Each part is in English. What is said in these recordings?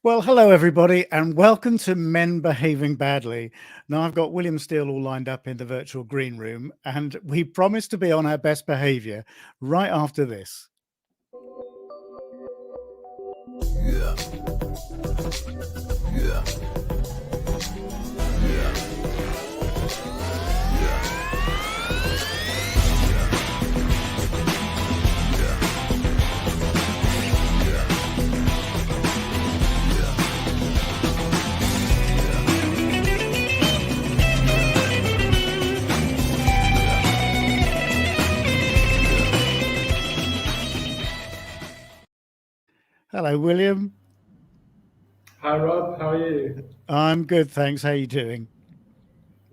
Well, hello, everybody, and welcome to Men Behaving Badly. Now, I've got William Steele all lined up in the virtual green room, and we promise to be on our best behavior right after this. Hello, William. Hi, Rob. How are you? I'm good, thanks. How are you doing?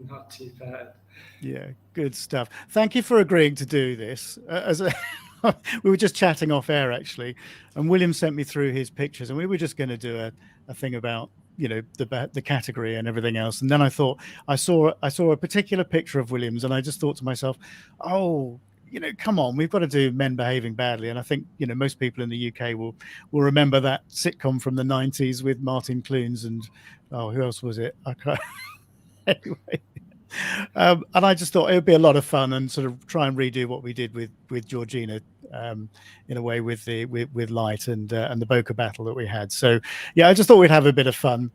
Not too bad. Yeah, good stuff. Thank you for agreeing to do this. We were just chatting off air, actually, and William sent me through his pictures, and we were just going to do a thing about the category and everything else. And then I thought I saw a particular picture of William's, and I just thought to myself, oh, come on, we've got to do Men Behaving Badly. And I think most people in the UK will remember that sitcom from the 90s with Martin Clunes and who else was it? I can't. Anyway. And I just thought it would be a lot of fun and sort of try and redo what we did with Georgina, in a way, with Light and the Boca battle that we had. So yeah, I just thought we'd have a bit of fun.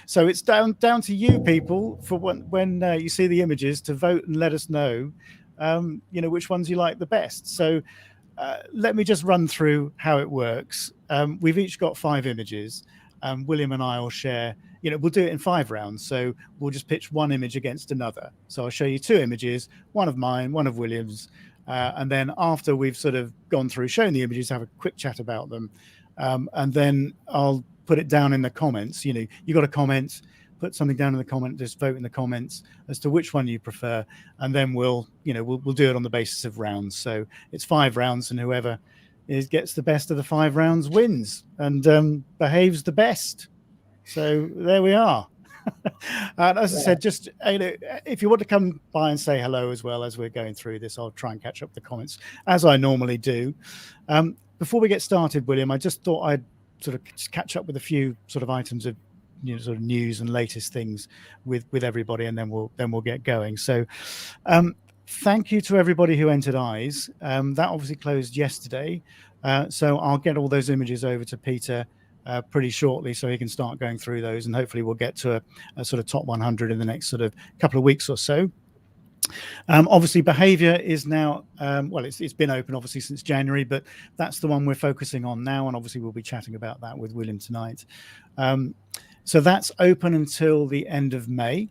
So it's down to you people for when you see the images to vote and let us know, which ones you like the best. So let me just run through how it works. We've each got 5 images. William and I will share. We'll do it in 5 rounds. So we'll just pitch one image against another. So I'll show you 2 images, one of mine, one of William's. And then after we've sort of gone through, shown the images, have a quick chat about them. And then I'll put it down in the comments. You got to comment, put something down in the comment, just vote in the comments as to which one you prefer. And then we'll do it on the basis of rounds. So it's 5 rounds, and whoever gets the best of the 5 rounds wins and behaves the best. So there we are. And as I said, just if you want to come by and say hello as well as we're going through this, I'll try and catch up the comments as I normally do. Before we get started, William, I just thought I'd sort of catch up with a few sort of items of sort of news and latest things with everybody, and then we'll get going. So thank you to everybody who entered eyes. That obviously closed yesterday, so I'll get all those images over to Peter pretty shortly, so he can start going through those, and hopefully we'll get to a sort of top 100 in the next sort of couple of weeks or so. Obviously, Behaviour is now well, it's been open obviously since January, but that's the one we're focusing on now, and obviously we'll be chatting about that with William tonight. So that's open until the end of May.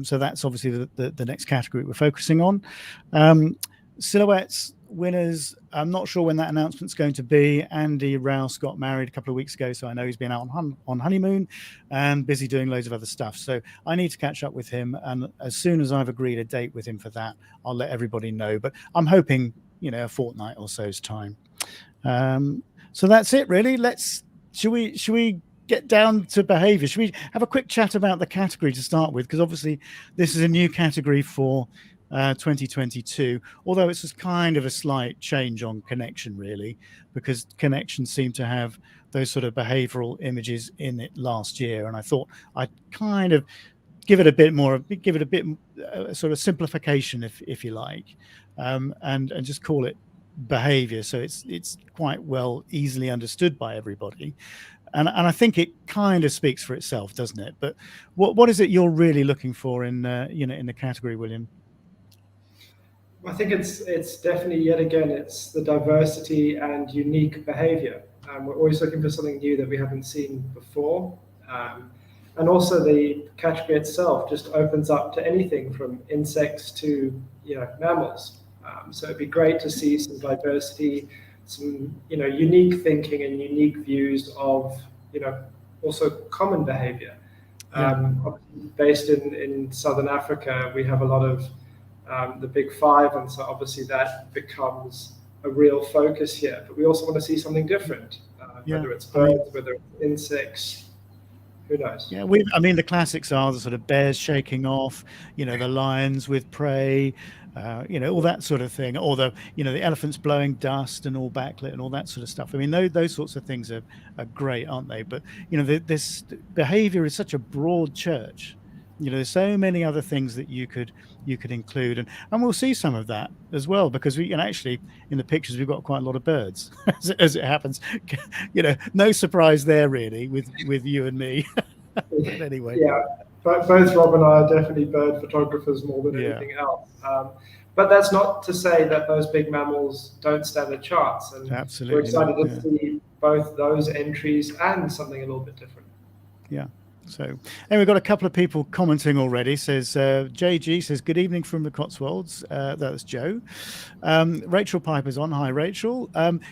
So that's obviously the next category we're focusing on. Silhouettes winners, I'm not sure when that announcement's going to be. Andy Rouse got married a couple of weeks ago, so I know he's been out on honeymoon and busy doing loads of other stuff. So I need to catch up with him, and as soon as I've agreed a date with him for that, I'll let everybody know. But I'm hoping a fortnight or so's time. So that's it really. Should we get down to Behaviour? Should we have a quick chat about the category to start with? Because obviously this is a new category for 2022, although it's just kind of a slight change on Connection, really, because Connection seemed to have those sort of behavioral images in it last year, and I thought I'd kind of give it a bit sort of simplification, if you like, and just call it Behaviour, so it's quite well easily understood by everybody. And I think it kind of speaks for itself, doesn't it? But what is it you're really looking for in in the category, William? I think it's definitely, yet again, it's the diversity and unique behavior. We're always looking for something new that we haven't seen before. And also the category itself just opens up to anything from insects to mammals. So it'd be great to see some diversity, some unique thinking and unique views of also common behavior. Based in Southern Africa, we have a lot of the big 5, and so obviously that becomes a real focus here. But we also want to see something different, whether it's birds, whether it's insects, Who knows? Yeah, I mean, the classics are the sort of bears shaking off, the lions with prey, all that sort of thing, or the elephants blowing dust and all backlit and all that sort of stuff. I mean, those sorts of things are great, aren't they? But this behavior is such a broad church. There's so many other things that you could include, and we'll see some of that as well, because actually in the pictures we've got quite a lot of birds, as it happens. No surprise there really with you and me. But anyway, yeah, but both Rob and I are definitely bird photographers more than anything else. But that's not to say that those big mammals don't stand a chance, and absolutely, we're excited to see both those entries and something a little bit different. Yeah. So, and we've got a couple of people commenting already. Says JG says, "Good evening from the Cotswolds." That's Joe. Rachel Piper's on. Hi, Rachel.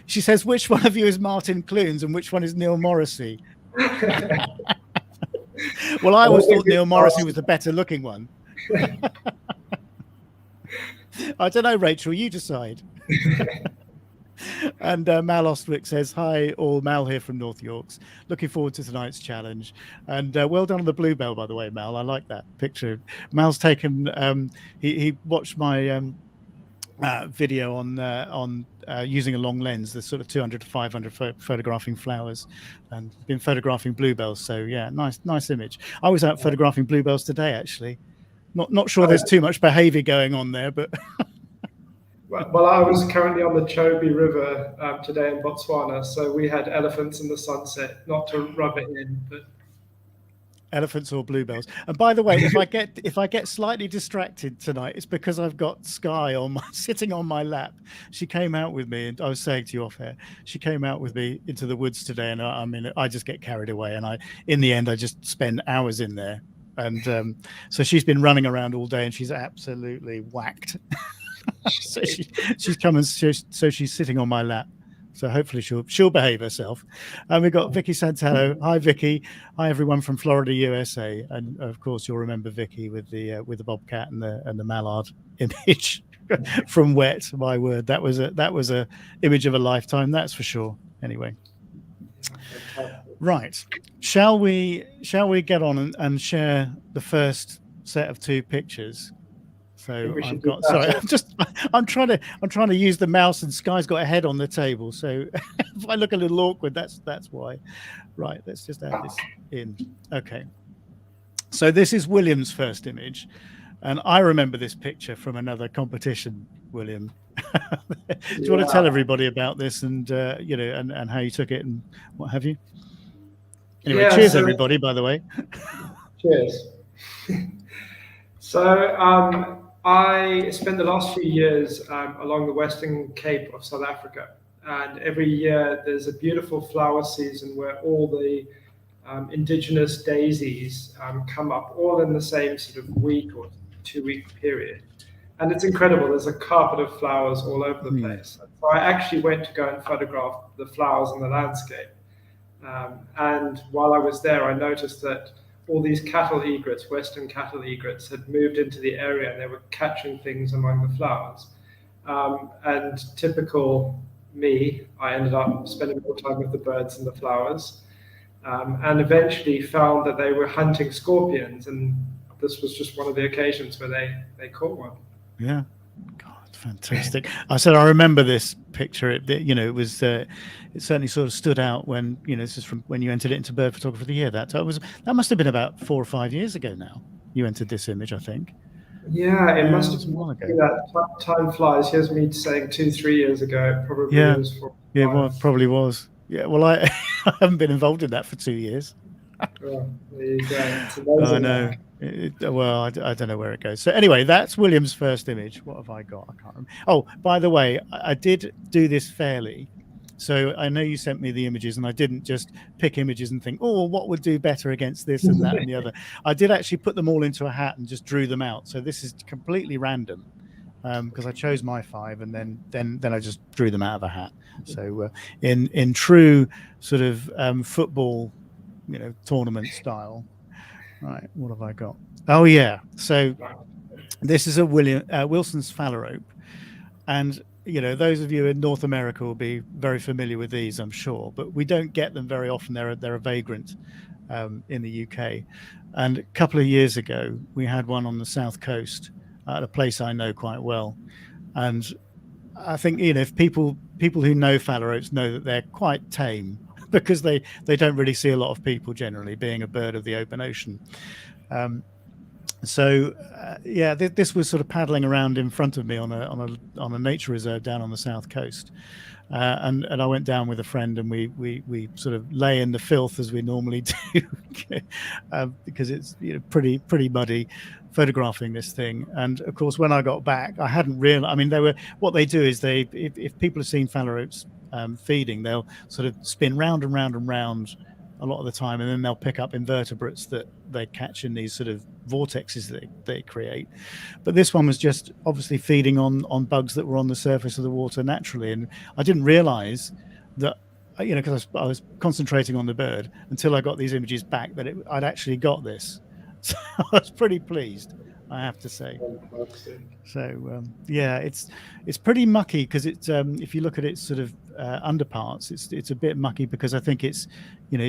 She says, "Which one of you is Martin Clunes and which one is Neil Morrissey?" Well, I always thought Neil Morrissey was the better looking one. I don't know, Rachel, you decide. And Mal Ostwick says, "Hi all, Mal here from North Yorks. Looking forward to tonight's challenge." And well done on the bluebell, by the way, Mal. I like that picture. Mal's taken, he watched my video on using a long lens, the sort of 200 to 500 photographing flowers, and been photographing bluebells. So yeah, nice image. I was out photographing bluebells today, actually. Not sure there's too much behavior going on there, but well, I was currently on the Chobe River today in Botswana, so we had elephants in the sunset. Not to rub it in, but elephants or bluebells. And by the way, if I get slightly distracted tonight, it's because I've got Sky sitting on my lap. She came out with me, and I was saying to you off air, she came out with me into the woods today, and I just get carried away, and in the end I just spend hours in there. And so she's been running around all day, and she's absolutely whacked. So she's come, and so she's sitting on my lap. So hopefully she'll behave herself. And we've got Vicky Santalo. Hi, Vicky. Hi, everyone from Florida, USA. And of course, you'll remember Vicky with the bobcat and the mallard image from Wet. My word, that was a image of a lifetime. That's for sure. Anyway, right. Shall we get on and share the first set of two pictures? So I've got, sorry, I'm trying to use the mouse, and Sky's got a head on the table. So if I look a little awkward, that's why. Right, let's just add this in. Okay. So this is William's first image, and I remember this picture from another competition, William. Do you want to tell everybody about this and and how you took it and what have you? Anyway, cheers everybody, by the way. Cheers. So I spent the last few years along the Western Cape of South Africa, and every year there's a beautiful flower season where all the indigenous daisies come up all in the same sort of week or 2-week period. And it's incredible. There's a carpet of flowers all over the place. So I actually went to go and photograph the flowers in the landscape. And while I was there, I noticed that all these cattle egrets, Western cattle egrets, had moved into the area, and they were catching things among the flowers. And typical me, I ended up spending more time with the birds and the flowers, and eventually found that they were hunting scorpions, and this was just one of the occasions where they caught one. Yeah. God, fantastic. I said I remember this picture. It was it certainly sort of stood out when this is from when you entered it into Bird Photographer of the Year. That must have been about 4 or 5 years ago now. You entered this image, I think. Yeah, it must have been a while ago. That time flies. Here's me saying 2-3 years ago. It probably was. Well, it probably was. Yeah. Well, I haven't been involved in that for 2 years. Well, there you go. It's amazing. I know. Well, I don't know where it goes. So anyway, that's William's first image. What have I got? I can't remember. Oh, by the way, I did do this fairly. So I know you sent me the images, and I didn't just pick images and think, oh, what would do better against this and that and the other. I did actually put them all into a hat and just drew them out. So this is completely random because I chose my 5 and then I just drew them out of a hat. So in true sort of football, tournament style. Right, what have I got? Oh yeah, so this is a Wilson's phalarope, and those of you in North America will be very familiar with these, I'm sure, but we don't get them very often. They're a vagrant in the UK. And a couple of years ago, we had one on the south coast at a place I know quite well. And I think if people who know phalaropes know that they're quite tame because they don't really see a lot of people generally, being a bird of the open ocean. So yeah, this was sort of paddling around in front of me on a nature reserve down on the south coast, and I went down with a friend, and we sort of lay in the filth as we normally do, because it's pretty muddy, photographing this thing. And of course, when I got back, I hadn't realized. I mean, what they do is if people have seen phalaropes feeding, they'll sort of spin round and round and round a lot of the time, and then they'll pick up invertebrates that they catch in these sort of vortexes that they create. But this one was just obviously feeding on bugs that were on the surface of the water naturally, and I didn't realize that, because I was concentrating on the bird until I got these images back, that I'd actually got this. So I was pretty pleased, I have to say. So yeah, it's pretty mucky because it's if you look at its sort of underparts, it's a bit mucky because I think it's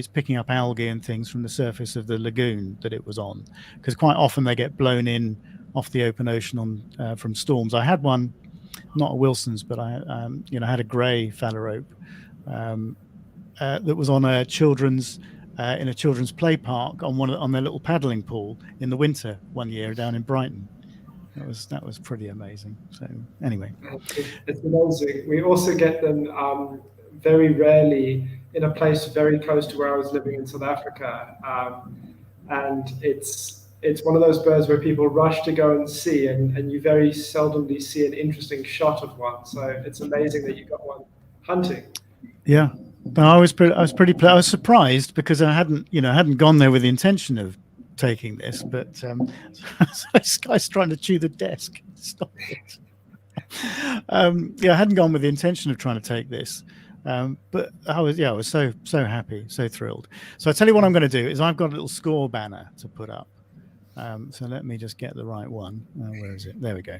picking up algae and things from the surface of the lagoon that it was on, because quite often they get blown in off the open ocean from storms. I had one, not a Wilson's, but I had a grey phalarope that was on a children's in a children's play park on their little paddling pool in the winter one year down in Brighton. That was pretty amazing. So anyway, it's amazing. We also get them very rarely in a place very close to where I was living in South Africa, and it's one of those birds where people rush to go and see, and you very seldomly see an interesting shot of one. So it's amazing that you got one hunting. Yeah. But I was surprised because I hadn't gone there with the intention of taking this, but this guy's trying to chew the desk. Stop it. Yeah, I hadn't gone with the intention of trying to take this, but I was so happy, so thrilled. So I tell you what I'm going to do is I've got a little score banner to put up. So let me just get the right one. Where is it? There we go.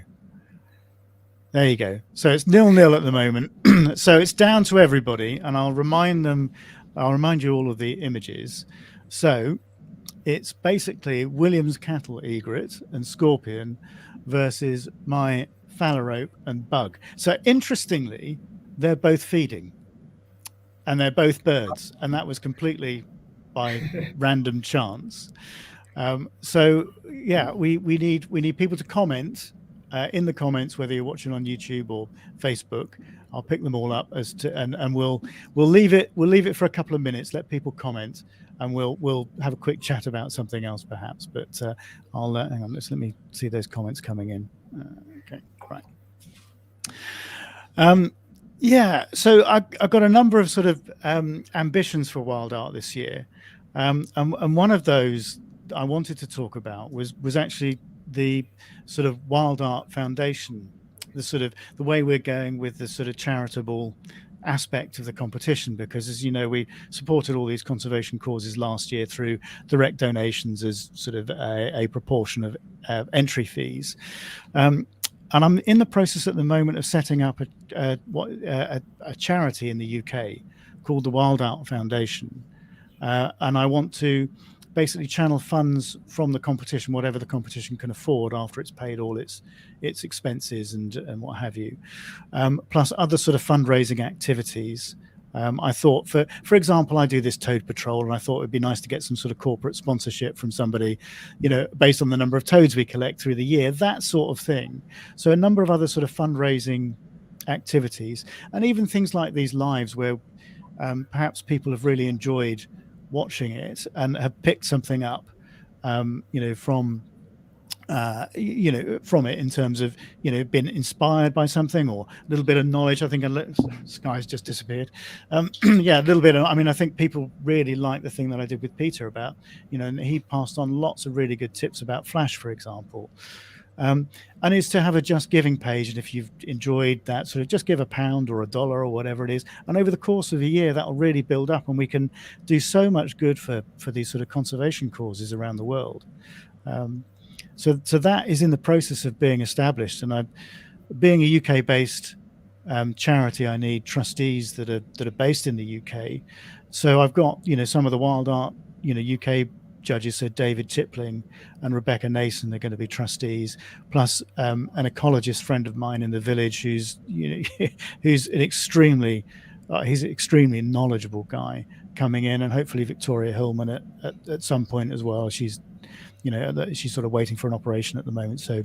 There you go. So it's 0-0 at the moment. So it's down to everybody, and I'll remind you all of the images. So it's basically William's cattle egret and scorpion versus my phalarope and bug. So interestingly, they're both feeding, and they're both birds, and that was completely by random chance. So yeah, we need people to comment. In the comments, whether you're watching on YouTube or Facebook, I'll pick them all up and we'll leave it for a couple of minutes. Let people comment, and we'll have a quick chat about something else perhaps. But I'll hang on. Let me see those comments coming in. Okay, right. Yeah. So I've got a number of sort of ambitions for WildArt this year, and one of those I wanted to talk about was actually the sort of WildArt Foundation, the way we're going with the sort of charitable aspect of the competition, because as you know, we supported all these conservation causes last year through direct donations as sort of a proportion of entry fees. And I'm in the process at the moment of setting up a charity in the UK called the WildArt Foundation, and I want to basically channel funds from the competition, whatever the competition can afford after it's paid all its expenses and what have you, plus other sort of fundraising activities. I thought, for example, I do this toad patrol, and I thought it'd be nice to get some sort of corporate sponsorship from somebody, based on the number of toads we collect through the year, that sort of thing. So a number of other sort of fundraising activities, and even things like these lives where perhaps people have really enjoyed watching it and have picked something up, from it in terms of, been inspired by something or a little bit of knowledge. I think Sky's just disappeared. Yeah, a little bit. I think people really like the thing that I did with Peter about, and he passed on lots of really good tips about Flash, for example. And is to have a Just Giving page, and if you've enjoyed that, sort of just give £1 or $1 or whatever it is, and over the course of a year that will really build up, and we can do so much good for these sort of conservation causes around the world. So that is in the process of being established, and being a UK based charity, I need trustees that are based in the UK. So I've got, some of the WildArt, UK judges. So David Tipling and Rebecca Nason are going to be trustees, plus an ecologist friend of mine in the village who's, who's an extremely he's an extremely knowledgeable guy coming in, and hopefully Victoria Hillman at some point as well. She's she's sort of waiting for an operation at the moment, so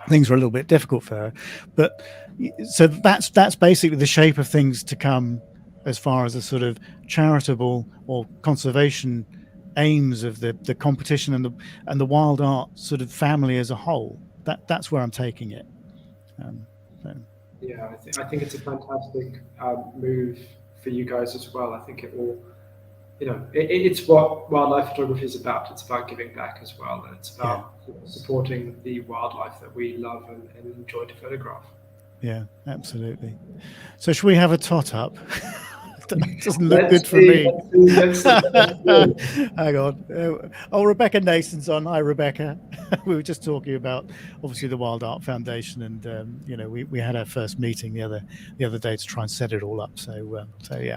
things are a little bit difficult for her. But so that's basically the shape of things to come as far as the sort of charitable or conservation aims of the competition and the WildArt sort of family as a whole. That's where I'm taking it. So. Yeah, I think it's a fantastic move for you guys as well. I think it will, it's what wildlife photography is about. It's about giving back as well, and it's about supporting the wildlife that we love and enjoy to photograph. Yeah, absolutely. So should we have a tot up? That doesn't look good for me. Let's see. Hang on. Oh, Rebecca Nason's on. Hi, Rebecca. We were just talking about obviously the WildArt Foundation, and we had our first meeting the other day to try and set it all up. So yeah.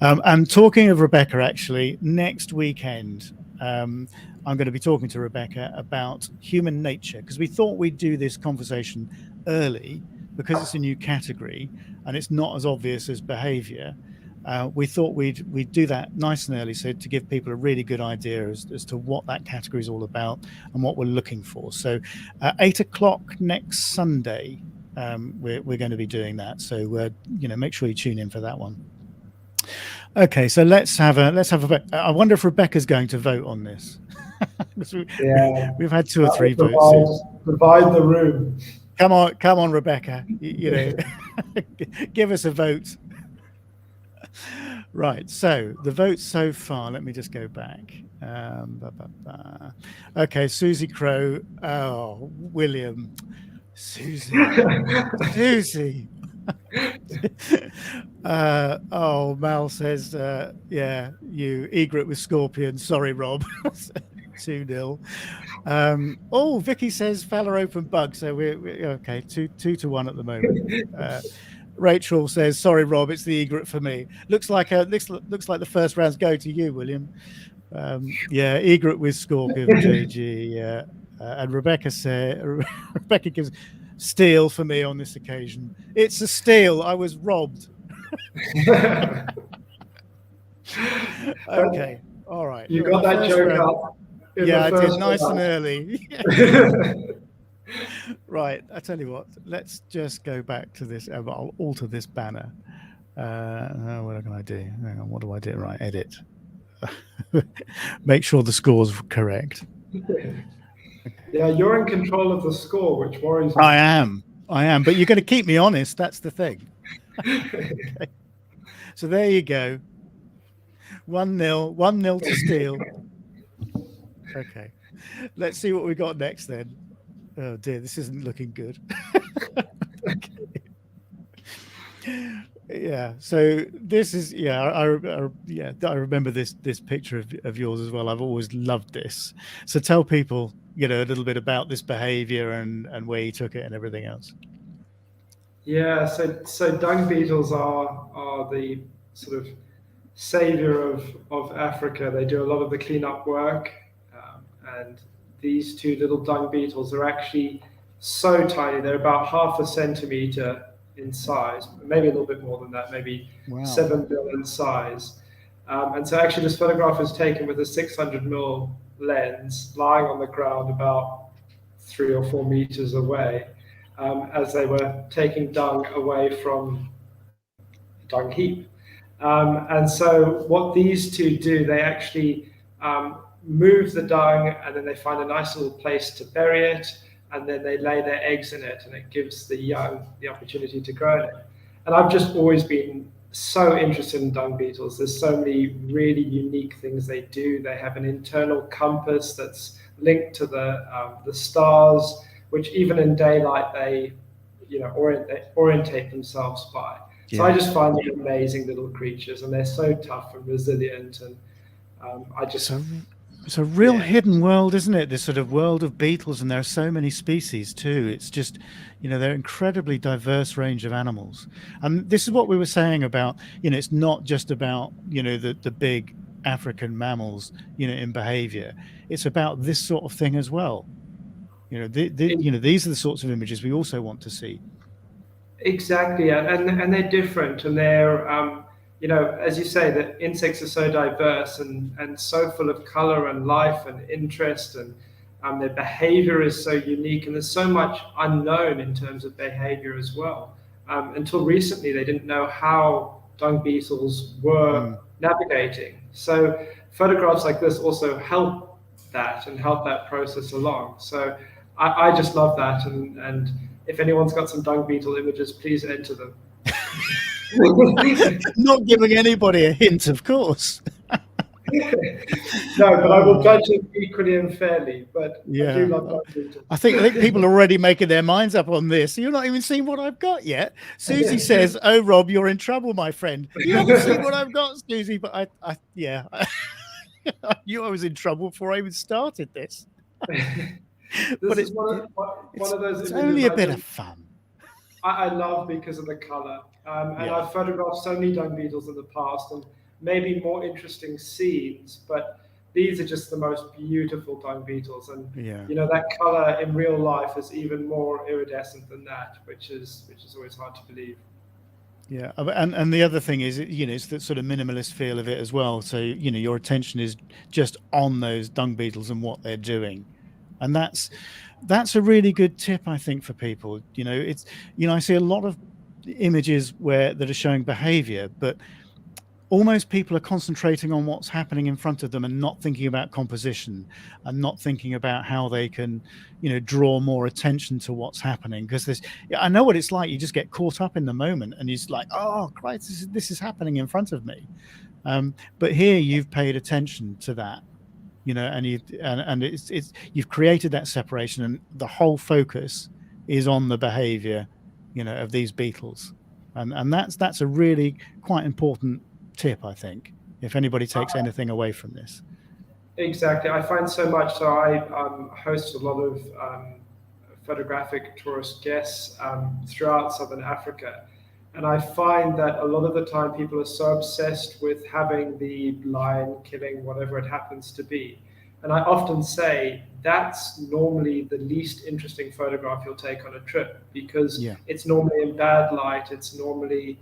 And talking of Rebecca, actually, next weekend, I'm going to be talking to Rebecca about human nature, because we thought we'd do this conversation early because it's a new category and it's not as obvious as behavior. We thought we'd do that nice and early, so to give people a really good idea as to what that category is all about and what we're looking for. So 8 o'clock next Sunday, we're going to be doing that. So make sure you tune in for that one. Okay, so let's have a. I wonder if Rebecca's going to vote on this. We've had 2 or 3 votes. Provide the room. Come on, Rebecca. Give us a vote. Right, so the votes so far, let me just go back. Okay, Susie Crow. Oh, William. Susie. Mal says, you egret with scorpion. Sorry, Rob. 2-0. Vicky says Fowler open bug. So we're okay. 2-1 at the moment. Rachel says, "Sorry, Rob, it's the egret for me." Looks like the first rounds go to you, William. Egret with scorpion, JG. And Rebecca gives steal for me on this occasion. It's a steal. I was robbed. Okay, all right. You got that joke out. Yeah, I did, nice and early. Right, I tell you what, let's just go back to this. I'll alter this banner. What can I do? Hang on, what do I do? Right, edit. Make sure the score's correct. Yeah, you're in control of the score, which worries me. I am, but you're going to keep me honest. That's the thing. Okay. So there you go. 1-0 to steal. Okay, let's see what we got next then. Oh dear, this isn't looking good. Okay. Yeah, so this is I remember this picture of yours as well. I've always loved this. So tell people a little bit about this behavior and where you took it and everything else. Yeah, so dung beetles are the sort of savior of Africa. They do a lot of the cleanup work, and these 2 little dung beetles are actually so tiny. They're about half a centimeter in size, maybe a little bit more than that, maybe 7 mil in size. And so actually this photograph was taken with a 600 mil lens lying on the ground about 3 or 4 meters away, as they were taking dung away from a dung heap. And so what these 2 do, they actually move the dung, and then they find a nice little place to bury it, and then they lay their eggs in it, and it gives the young the opportunity to grow in it. And I've just always been so interested in dung beetles. There's so many really unique things they do. They have an internal compass that's linked to the stars, which even in daylight they orientate themselves by. Yeah. So I just find them amazing little creatures, and they're so tough and resilient, and It's a real Yeah. hidden world, isn't it? This sort of world of beetles, and there are so many species too. It's just, they're incredibly diverse range of animals. And this is what we were saying about, it's not just about, the big African mammals, in behavior. It's about this sort of thing as well. These are the sorts of images we also want to see. Exactly, and they're different, and they're as you say, that insects are so diverse and so full of color and life and interest, and their behavior is so unique, and there's so much unknown in terms of behavior as well. Until recently, they didn't know how dung beetles were Mm. navigating. So photographs like this also help that and help that process along. So I just love that, and if anyone's got some dung beetle images, please enter them. Not giving anybody a hint, of course. No, but I will Oh, judge it equally and fairly. But I do yeah. love dung beetles. I think people are already making their minds up on this. You're not even seeing what I've got yet. Susie says, "Oh, Rob, you're in trouble, my friend. You haven't seen what I've got, Susie." But yeah, I knew I was in trouble before I even started this. This But is one it's of those it's images only a bit of fun. I love because of the color. And Yeah, I've photographed so many dung beetles in the past, and maybe more interesting scenes, but these are just the most beautiful dung beetles. And yeah. that color in real life is even more iridescent than that, which is always hard to believe. Yeah, and the other thing is, it's that sort of minimalist feel of it as well. So, your attention is just on those dung beetles and what they're doing, and that's a really good tip, I think, for people. It's I see a lot of images that are showing behavior, but almost people are concentrating on what's happening in front of them and not thinking about composition and not thinking about how they can draw more attention to what's happening, because I know what it's like. You just get caught up in the moment and you're like, oh Christ, this is happening in front of me. But here you've paid attention to that, and it's you've created that separation, and the whole focus is on the behavior of these beetles, and that's a really quite important tip, I think, if anybody takes anything away from this. Exactly. I find so much. So I host a lot of photographic tourist guests throughout Southern Africa. And I find that a lot of the time people are so obsessed with having the lion killing whatever it happens to be. And I often say that's normally the least interesting photograph you'll take on a trip, because Yeah, it's normally in bad light. It's normally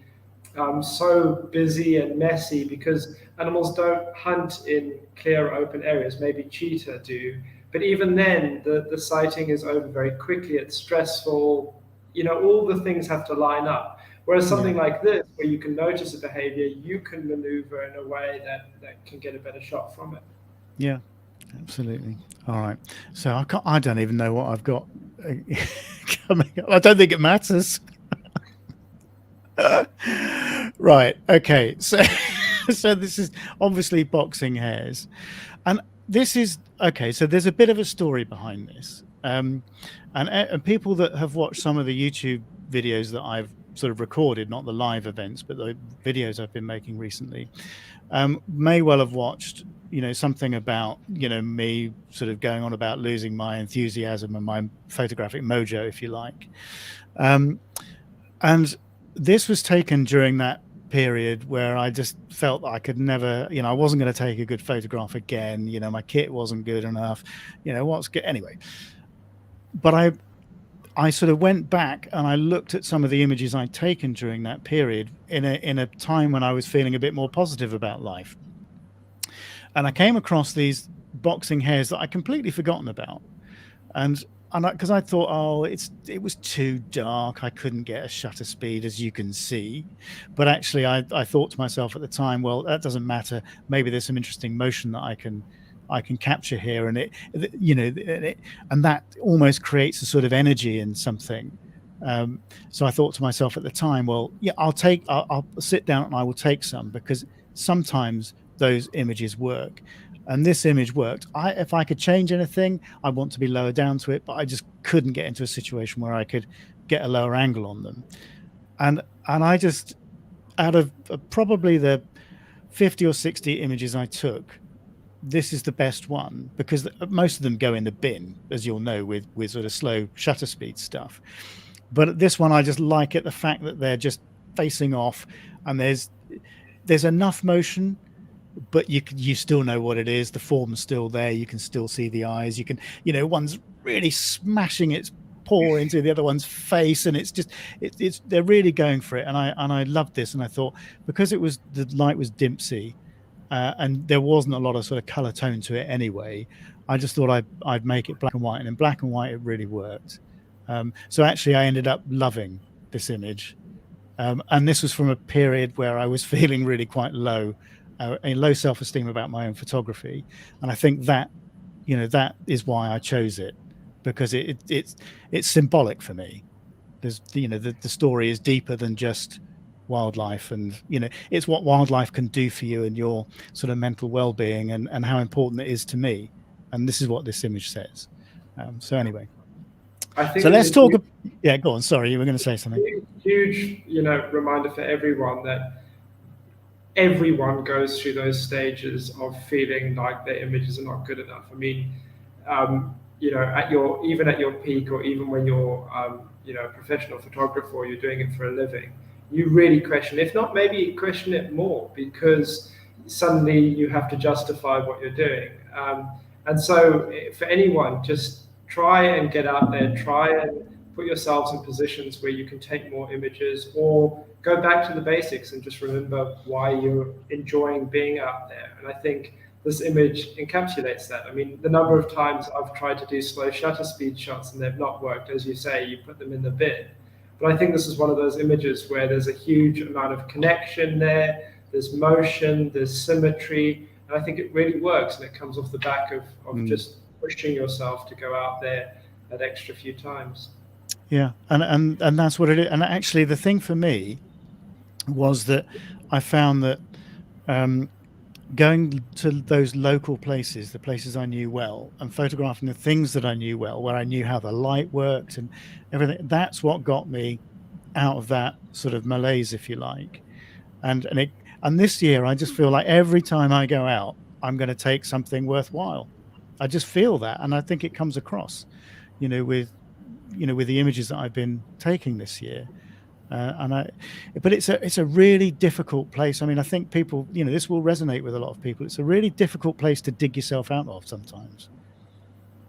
so busy and messy because animals don't hunt in clear open areas. Maybe cheetah do, but even then, the sighting is over very quickly. It's stressful. All the things have to line up. Whereas yeah, something like this, where you can notice a behavior, you can maneuver in a way that can get a better shot from it. yeah, absolutely. All right, so I don't even know what I've got coming up. I don't think it matters. Right, okay, so so this is obviously boxing hares, and this is okay. So there's a bit of a story behind this, and people that have watched some of the YouTube videos that I've sort of recorded, not the live events, but the videos I've been making recently, may well have watched something about me sort of going on about losing my enthusiasm and my photographic mojo, if you like, um, and this was taken during that period where I just felt I could never, I wasn't going to take a good photograph again. My kit wasn't good enough. What's good anyway. But I sort of went back and I looked at some of the images I'd taken during that period in a time when I was feeling a bit more positive about life. And I came across these boxing hares that I'd completely forgotten about. And because I thought, oh, it was too dark, I couldn't get a shutter speed, as you can see. But actually, I thought to myself at the time, well, that doesn't matter. Maybe there's some interesting motion that I can capture here, and and that almost creates a sort of energy in something. So I thought to myself at the time, well, yeah, I'll sit down and I will take some, because sometimes those images work. And this image worked. If I could change anything, I want to be lower down to it, but I just couldn't get into a situation where I could get a lower angle on them. And I just, out of probably the 50 or 60 images I took, this is the best one, because most of them go in the bin, as you'll know, with sort of slow shutter speed stuff. But this one, I just like it, the fact that they're just facing off, and there's enough motion, but you still know what it is. The form's still there. You can still see the eyes. You can, one's really smashing its paw into the other one's face, and it's just it's they're really going for it. And I loved this, and I thought, because the light was dimpsy, and there wasn't a lot of sort of color tone to it anyway, I just thought I'd make it black and white, and in black and white it really worked. So actually, I ended up loving this image, and this was from a period where I was feeling really quite low, a low self-esteem about my own photography, and I think that that is why I chose it, because it's symbolic for me. There's the story is deeper than just wildlife, and it's what wildlife can do for you and your sort of mental well-being, and how important it is to me, and this is what this image says. So anyway, I think so it's let's a talk. Yeah, go on. Sorry, you were going to say something. huge, reminder for everyone that everyone goes through those stages of feeling like their images are not good enough. I mean, even at your peak, or even when you're, a professional photographer, or you're doing it for a living, you really question. If not, maybe question it more, because suddenly you have to justify what you're doing. And so, for anyone, just try and get out there, try and put yourselves in positions where you can take more images, or go back to the basics and just remember why you're enjoying being out there. And I think this image encapsulates that. I mean, the number of times I've tried to do slow shutter speed shots and they've not worked, as you say, you put them in the bin. But I think this is one of those images where there's a huge amount of connection there, there's motion, there's symmetry, and I think it really works, and it comes off the back of just pushing yourself to go out there that extra few times. Yeah, and that's what it is. And actually, the thing for me was that I found that, going to those local places, the places I knew well, and photographing the things that I knew well, where I knew how the light worked and everything, that's what got me out of that sort of malaise, if you like. And this year, I just feel like every time I go out, I'm going to take something worthwhile. I just feel that, and I think it comes across, with the images that I've been taking this year. But it's a really difficult place. I mean, I think people, this will resonate with a lot of people. It's a really difficult place to dig yourself out of sometimes.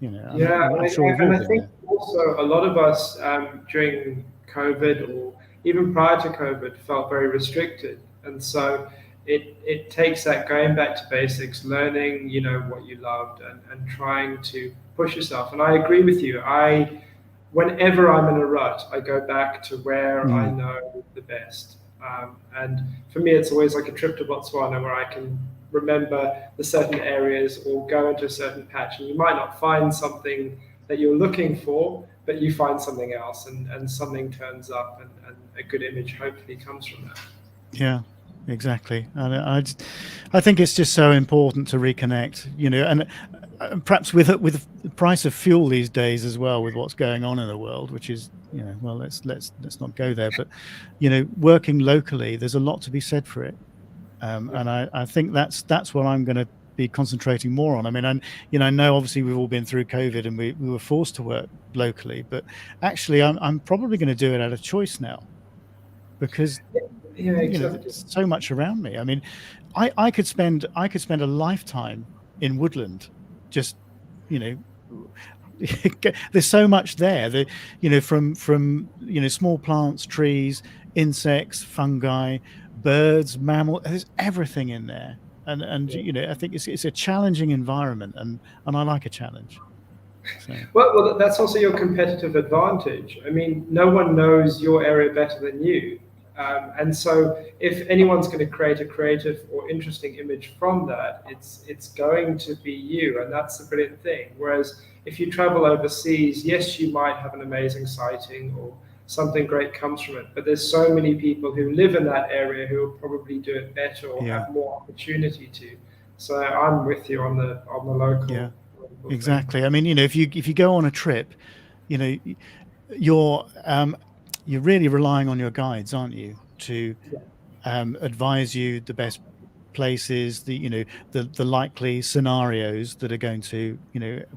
Yeah, I'm sure we've and all I been think there. also a lot of us, during COVID, or even prior to COVID, felt very restricted, and so it takes that going back to basics, learning, what you loved, and trying to push yourself. And I agree with you. Whenever I'm in a rut, I go back to where I Mm, know the best. And for me, it's always like a trip to Botswana, where I can remember the certain areas, or go into a certain patch, and you might not find something that you're looking for, but you find something else, and something turns up, and a good image hopefully comes from that. yeah, exactly. And I think it's just so important to reconnect, and perhaps with the price of fuel these days as well, with what's going on in the world, which is, well, let's not go there, but working locally, there's a lot to be said for it. And I think that's what I'm going to be concentrating more on. I mean, I know obviously we've all been through COVID, and we were forced to work locally, but actually I'm probably going to do it out of choice now, because Yeah, exactly. there's so much around me. I mean, I could spend a lifetime in woodland, just you know there's so much there, from small plants, trees, insects, fungi, birds, mammals. There's everything in there, and Yeah. I think it's a challenging environment, and I like a challenge. So Well, that's also your competitive advantage. I mean, no one knows your area better than you. And so, if anyone's going to create a creative or interesting image from that, it's going to be you, and that's the brilliant thing. Whereas if you travel overseas, yes, you might have an amazing sighting, or something great comes from it, but there's so many people who live in that area who will probably do it better, or yeah, have more opportunity to. So I'm with you on the yeah, local thing. exactly. I mean, if you go on a trip, you know you're you're really relying on your guides, aren't you, to advise you the best places, the likely scenarios that are going to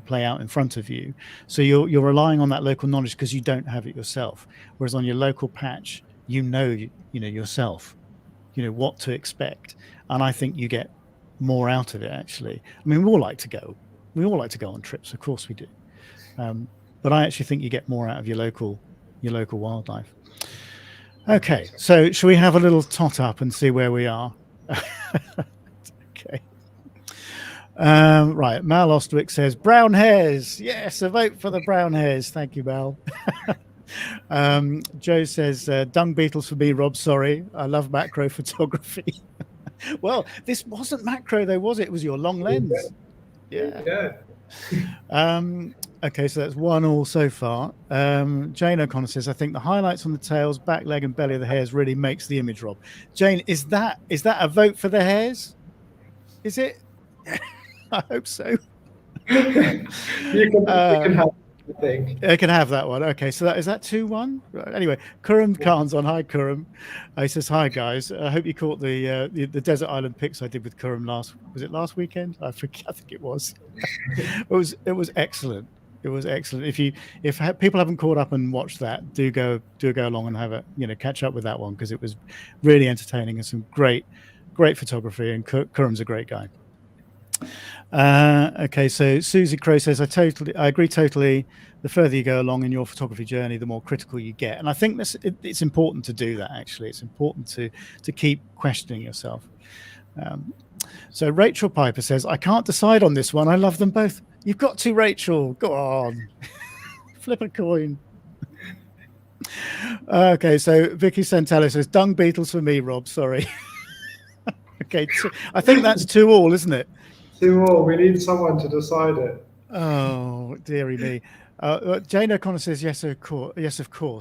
play out in front of you. So you're relying on that local knowledge because you don't have it yourself. Whereas on your local patch, yourself, what to expect, and I think you get more out of it actually. I mean, we all like to go on trips, of course we do, but I actually think you get more out of your local wildlife. Okay, so shall we have a little tot up and see where we are? Okay. Right, Mal Ostwick says brown hares. Yes, a vote for the brown hares. Thank you, Mal. Joe says dung beetles for me, Rob. Sorry, I love macro photography. Well, this wasn't macro though, was it? It was your long lens. Yeah. Okay, so that's 1-1 so far. Jane O'Connor says, I think the highlights on the tails, back, leg, and belly of the hares really makes the image, Rob. Jane, is that a vote for the hares? Is it? I hope so. You can have, I think. I can have that one. Okay, so is that 2-1? Right. Anyway, Kurum Khan's on. Hi, Kurum. He says, hi, guys. I hope you caught the desert island pics I did with Kurum last weekend? I think it was. It was excellent. It was excellent. If people haven't caught up and watched that, do go along and have catch up with that one, because it was really entertaining and some great photography, and Kurum's a great guy. Okay, so Susie Crow says, I agree totally. The further you go along in your photography journey, the more critical you get, and I think it's important to do that. Actually, it's important to keep questioning yourself. So Rachel Piper says, I can't decide on this one. I love them both. You've got to, Rachel. Go on. Flip a coin. Okay, so Vicky Santello says, dung beetles for me, Rob. Sorry. Okay, I think that's 2-2, isn't it? 2-2. We need someone to decide it. Oh, dearie me. Jane O'Connor says, yes, of course.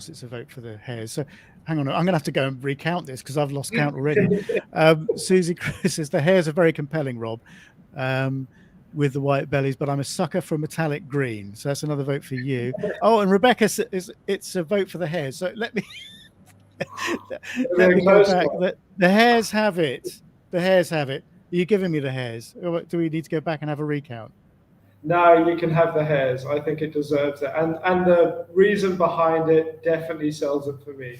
It's a vote for the hares. So hang on, I'm going to have to go and recount this because I've lost count already. Susie Chris says, the hares are very compelling, Rob, with the white bellies, but I'm a sucker for metallic green. So that's another vote for you. Oh, and Rebecca says it's a vote for the hares. So let me go back. The hares have it. The hares have it. Are you giving me the hares? Or do we need to go back and have a recount? No, you can have the hares. I think it deserves it. And the reason behind it definitely sells it for me.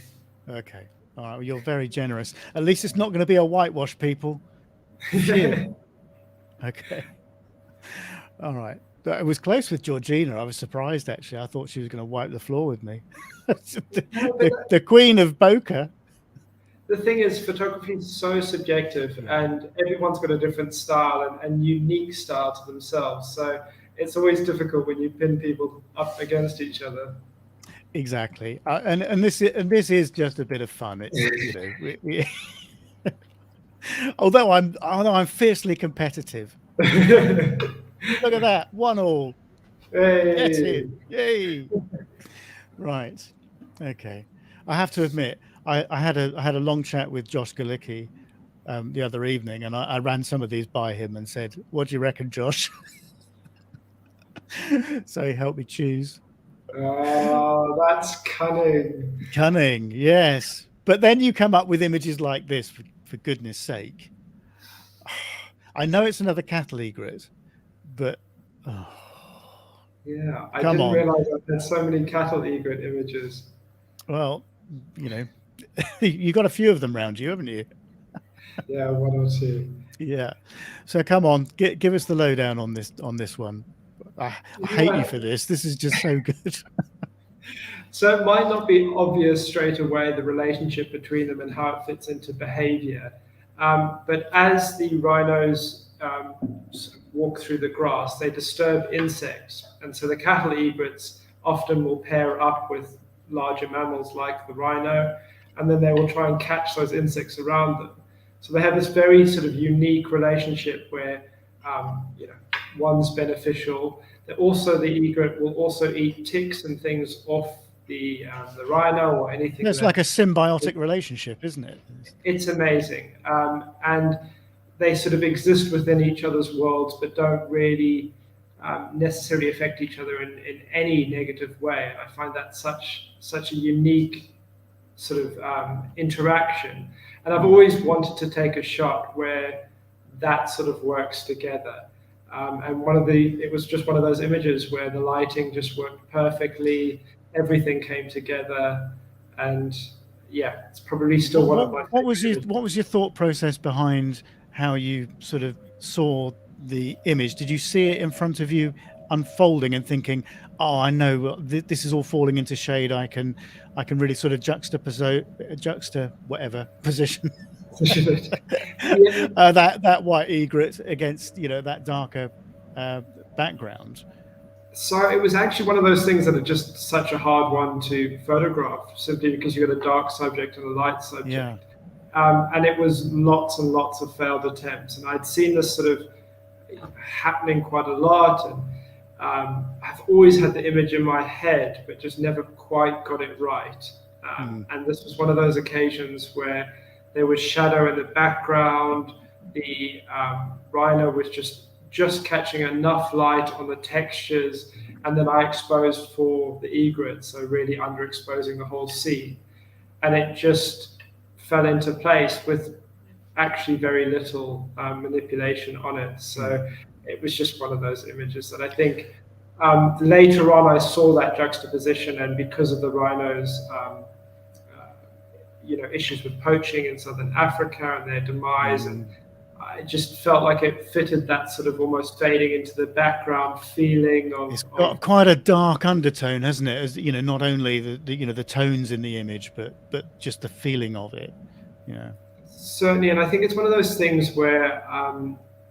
Okay. All right. Well, you're very generous. At least it's not going to be a whitewash, people. Phew. Okay. All right. It was close with Georgina. I was surprised, actually. I thought she was going to wipe the floor with me. the queen of bokeh. The thing is, photography is so subjective, and everyone's got a different style and unique style to themselves. So it's always difficult when you pin people up against each other. Exactly, and this is just a bit of fun. It's, although I'm fiercely competitive. Look at that, 1-1. Hey. Get it, yay! Right, okay. I have to admit, I had a long chat with Josh Galicki the other evening, and I ran some of these by him and said, "What do you reckon, Josh?" So he helped me choose. Oh, that's cunning. Cunning, yes. But then you come up with images like this, for goodness sake. I know it's another cattle egret, but yeah, I didn't realize I had so many cattle egret images. Well, you got a few of them around you, haven't you? Yeah, 1 or 2. Yeah. So come on, give us the lowdown on this one. I hate you for this. This is just so good. So it might not be obvious straight away the relationship between them and how it fits into behavior. But as the rhinos walk through the grass, they disturb insects. And so the cattle egrets often will pair up with larger mammals like the rhino, and then they will try and catch those insects around them. So they have this very sort of unique relationship where one's beneficial. The egret will also eat ticks and things off the rhino or anything. It's like a symbiotic relationship, isn't it? It's amazing. And they sort of exist within each other's worlds, but don't really necessarily affect each other in any negative way. I find that such a unique sort of interaction. And I've always wanted to take a shot where that sort of works together. And it was just one of those images where the lighting just worked perfectly, everything came together, and yeah, it's probably still one of my favorite images. What was your thought process behind how you sort of saw the image? Did you see it in front of you unfolding and thinking, "Oh, I know, this is all falling into shade. I can really sort of juxta whatever position Yeah, that white egret against, you know, that darker background." so it was actually one of those things that are just such a hard one to photograph, simply because you've got a dark subject and a light Yeah. subject. And it was lots and lots of failed attempts. And I'd seen this sort of happening quite a lot. And I've always had the image in my head, but just never quite got it right. And this was one of those occasions where there was shadow in the background. The rhino was just catching enough light on the textures, and then I exposed for the egret, so really underexposing the whole scene. And it just fell into place with actually very little manipulation on it. So it was just one of those images that I think later on I saw that juxtaposition, and because of the rhinos, issues with poaching in southern Africa and their demise, and I just felt like it fitted that sort of almost fading into the background feeling of. It's got quite a dark undertone, hasn't it? As you know, not only the tones in the image, but just the feeling of it. Yeah. Certainly, and I think it's one of those things where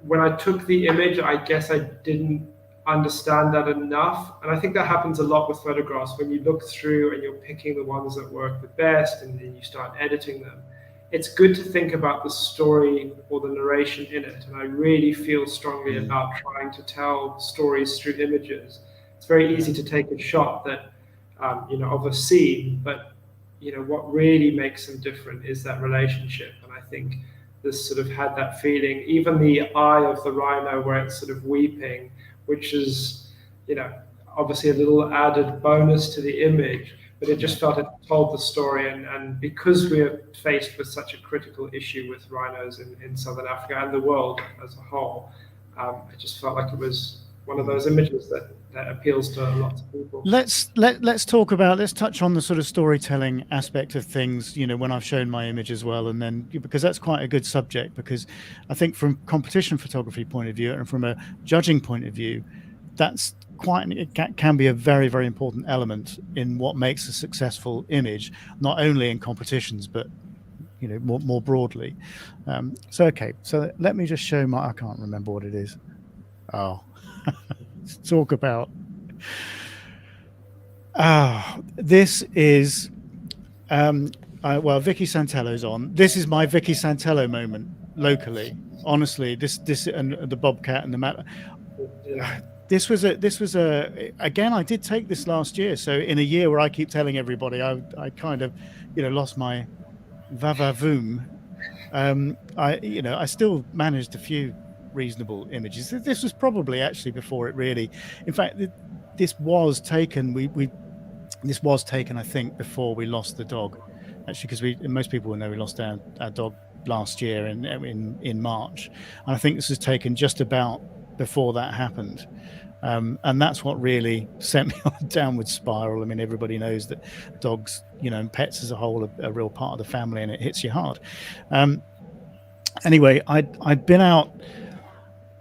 when I took the image, I guess I didn't understand that enough. And I think that happens a lot with photographs when you look through and you're picking the ones that work the best and then you start editing them. It's good to think about the story or the narration in it. And I really feel strongly about trying to tell stories through images. It's very easy to take a shot that, of a scene, but what really makes them different is that relationship. And I think this sort of had that feeling. Even the eye of the rhino where it's sort of weeping, which is, obviously a little added bonus to the image, but it just felt it told the story. And because we're faced with such a critical issue with rhinos in Southern Africa and the world as a whole, I just felt like it was one of those images that appeals to lots of people. Let's touch on the sort of storytelling aspect of things, when I've shown my image as well, and then, because that's quite a good subject, because I think from competition photography point of view and from a judging point of view, that's it can be a very, very important element in what makes a successful image, not only in competitions, but more broadly. So let me just show I can't remember what it is. Oh, let's talk about. This is Vicky Santello's on. This is my Vicky Santello moment locally. Honestly, this and the bobcat and the matter. This was again, I did take this last year. So in a year where I keep telling everybody I kind of lost my va-va-voom, I still managed a few reasonable images. This was probably actually before it really, in fact, this was taken. This was taken, I think, before we lost the dog, actually, because most people will know we lost our dog last year in March, and I think this was taken just about before that happened. And that's what really sent me on a downward spiral. I mean, everybody knows that dogs, and pets as a whole are a real part of the family, and it hits you hard. Anyway, I'd been out,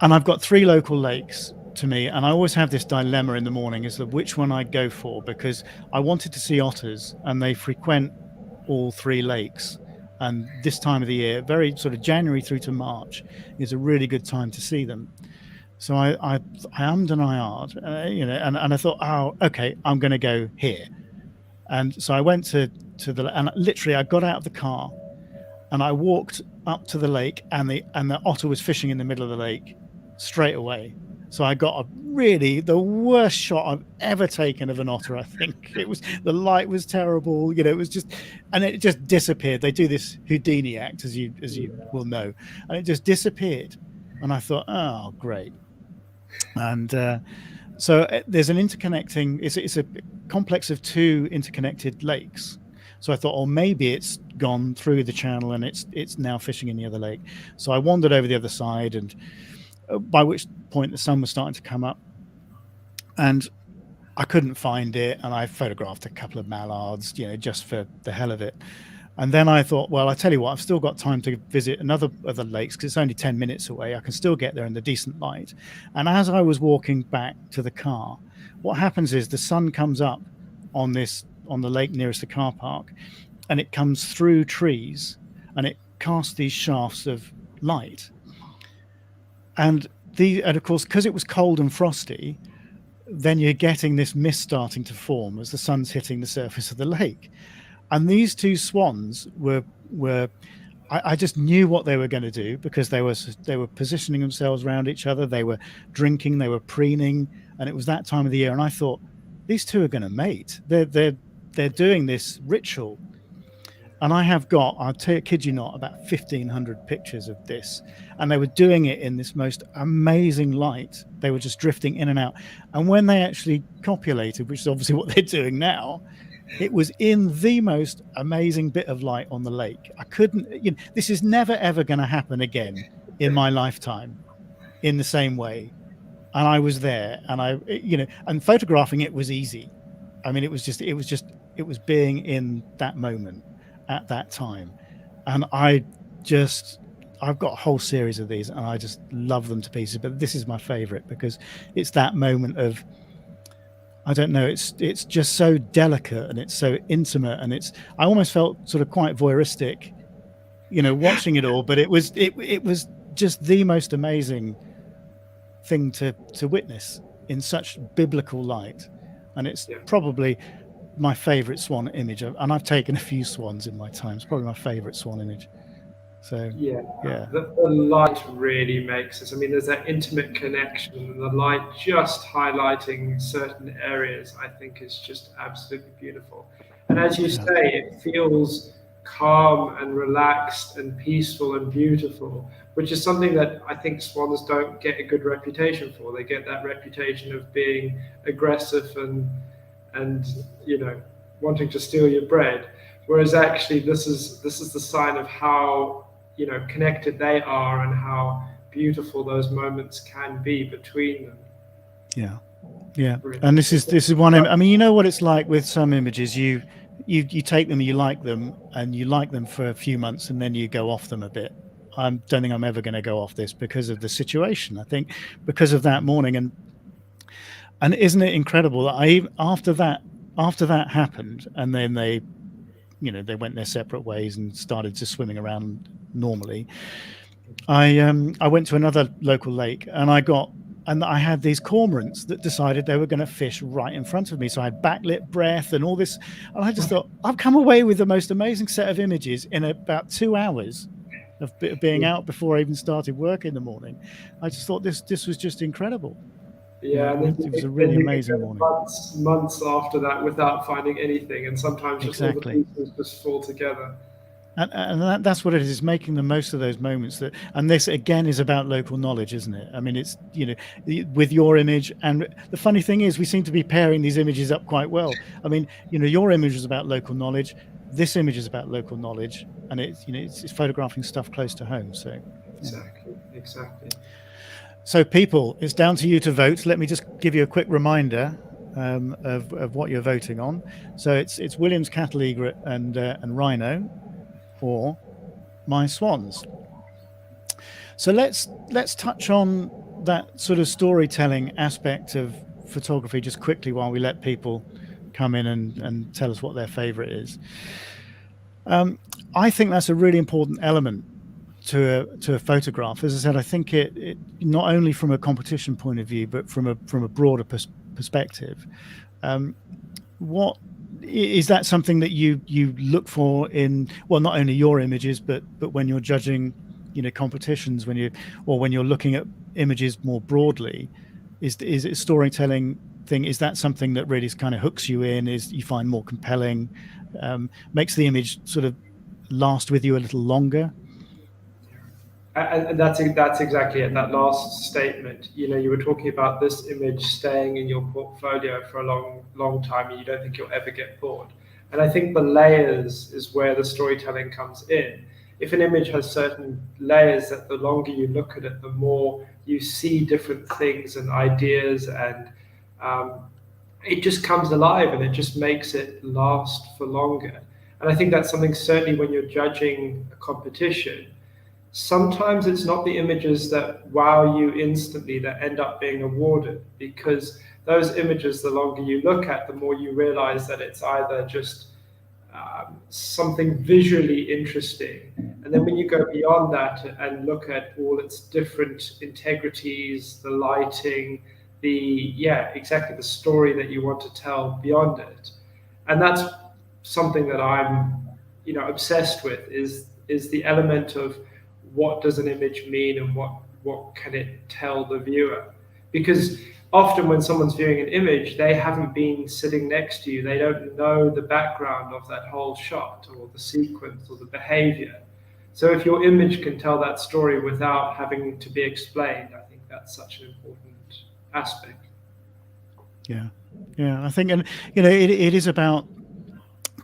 and I've got 3 local lakes to me, and I always have this dilemma in the morning as to which one I'd go for, because I wanted to see otters, and they frequent all 3 lakes. And this time of the year, very sort of January through to March, is a really good time to see them. So I ummed and I ahed, and I thought, oh, okay, I'm going to go here. And so I went to and literally I got out of the car and I walked up to the lake, and the otter was fishing in the middle of the lake straight away. So I got the worst shot I've ever taken of an otter. I think the light was terrible. It was just, and it just disappeared. They do this Houdini act, as you will know, and it just disappeared. And I thought, oh, great. And so there's an interconnecting. It's a complex of 2 interconnected lakes. So I thought, oh, maybe it's gone through the channel and it's now fishing in the other lake. So I wandered over the other side, and by which point the sun was starting to come up, and I couldn't find it. And I photographed a couple of mallards, just for the hell of it. And then I thought, well, I tell you what, I've still got time to visit another other lakes because it's only 10 minutes away. I can still get there in the decent light. And as I was walking back to the car, what happens is the sun comes up on the lake nearest the car park, and it comes through trees, and it casts these shafts of light. And of course, because it was cold and frosty, then you're getting this mist starting to form as the sun's hitting the surface of the lake. And these two swans were I just knew what they were going to do, because they were positioning themselves around each other, they were drinking, they were preening, and it was that time of the year. And I thought, these two are going to mate. They're doing this ritual. And I have got, kid you not, about 1,500 pictures of this. And they were doing it in this most amazing light. They were just drifting in and out. And when they actually copulated, which is obviously what they're doing now, it was in the most amazing bit of light on the lake. I couldn't, this is never, ever going to happen again in my lifetime in the same way. And I was there, and and photographing it was easy. I mean, it was being in that moment at that time. And I've got a whole series of these, and I just love them to pieces. But this is my favorite because it's that moment of, I don't know, it's just so delicate and it's so intimate, and I almost felt sort of quite voyeuristic, watching it all. But it was just the most amazing thing to witness in such biblical light. And it's probably my favorite swan image, and I've taken a few swans in my time. It's probably my favorite swan image. So yeah. The light really makes it. I mean, there's that intimate connection, and the light just highlighting certain areas, I think, is just absolutely beautiful. And as you say, it feels calm and relaxed and peaceful and beautiful, which is something that I think swans don't get a good reputation for. They get that reputation of being aggressive and wanting to steal your bread, whereas actually this is the sign of how connected they are and how beautiful those moments can be between them. Yeah. And this is one. I mean, you know what it's like with some images. You take them, you like them, and you like them for a few months, and then you go off them a bit. I don't think I'm ever going to go off this because of the situation. I think because of that morning, and isn't it incredible that after that happened, and then they went their separate ways and started just swimming around normally. I went to another local lake, and I had these cormorants that decided they were going to fish right in front of me. So I had backlit breath and all this, and I just thought, I've come away with the most amazing set of images in about 2 hours of being out before I even started work in the morning. I just thought this was just incredible. Yeah, it was a really amazing morning. Months after that without finding anything, and sometimes just all the pieces just fall together. And that's what it is, making the most of those moments. And this again is about local knowledge, isn't it? I mean, it's with your image, and the funny thing is we seem to be pairing these images up quite well. I mean, your image is about local knowledge, this image is about local knowledge, and it's photographing stuff close to home. So exactly. So people, it's down to you to vote. Let me just give you a quick reminder of what you're voting on. So it's William's cattle egret and rhino, or my swans. So let's touch on that sort of storytelling aspect of photography just quickly while we let people come in and tell us what their favorite is. I think that's a really important element to a photograph. As I said, I think it not only from a competition point of view, but from a broader perspective. What is that something that you look for in, well, not only your images, but when you're judging, competitions, when you're looking at images more broadly, is it storytelling thing? Is that something that really kind of hooks you in? Is you find more compelling, makes the image sort of last with you a little longer? And that's exactly it. That last statement, you were talking about this image staying in your portfolio for a long time, and you don't think you'll ever get bored. And I think the layers is where the storytelling comes in. If an image has certain layers, that the longer you look at it, the more you see different things and ideas, and um, it just comes alive and it just makes it last for longer. And I think that's something, certainly when you're judging a competition, sometimes it's not the images that wow you instantly that end up being awarded, because those images, the longer you look at, the more you realize that it's either just something visually interesting. And then when you go beyond that and look at all its different integrities, the lighting, yeah, exactly, the story that you want to tell beyond it. And that's something that I'm, obsessed with, is the element of what does an image mean, and what can it tell the viewer? Because often when someone's viewing an image, they haven't been sitting next to you. They don't know the background of that whole shot or the sequence or the behavior. So if your image can tell that story without having to be explained, I think that's such an important aspect. Yeah. Yeah. I think, and, it is about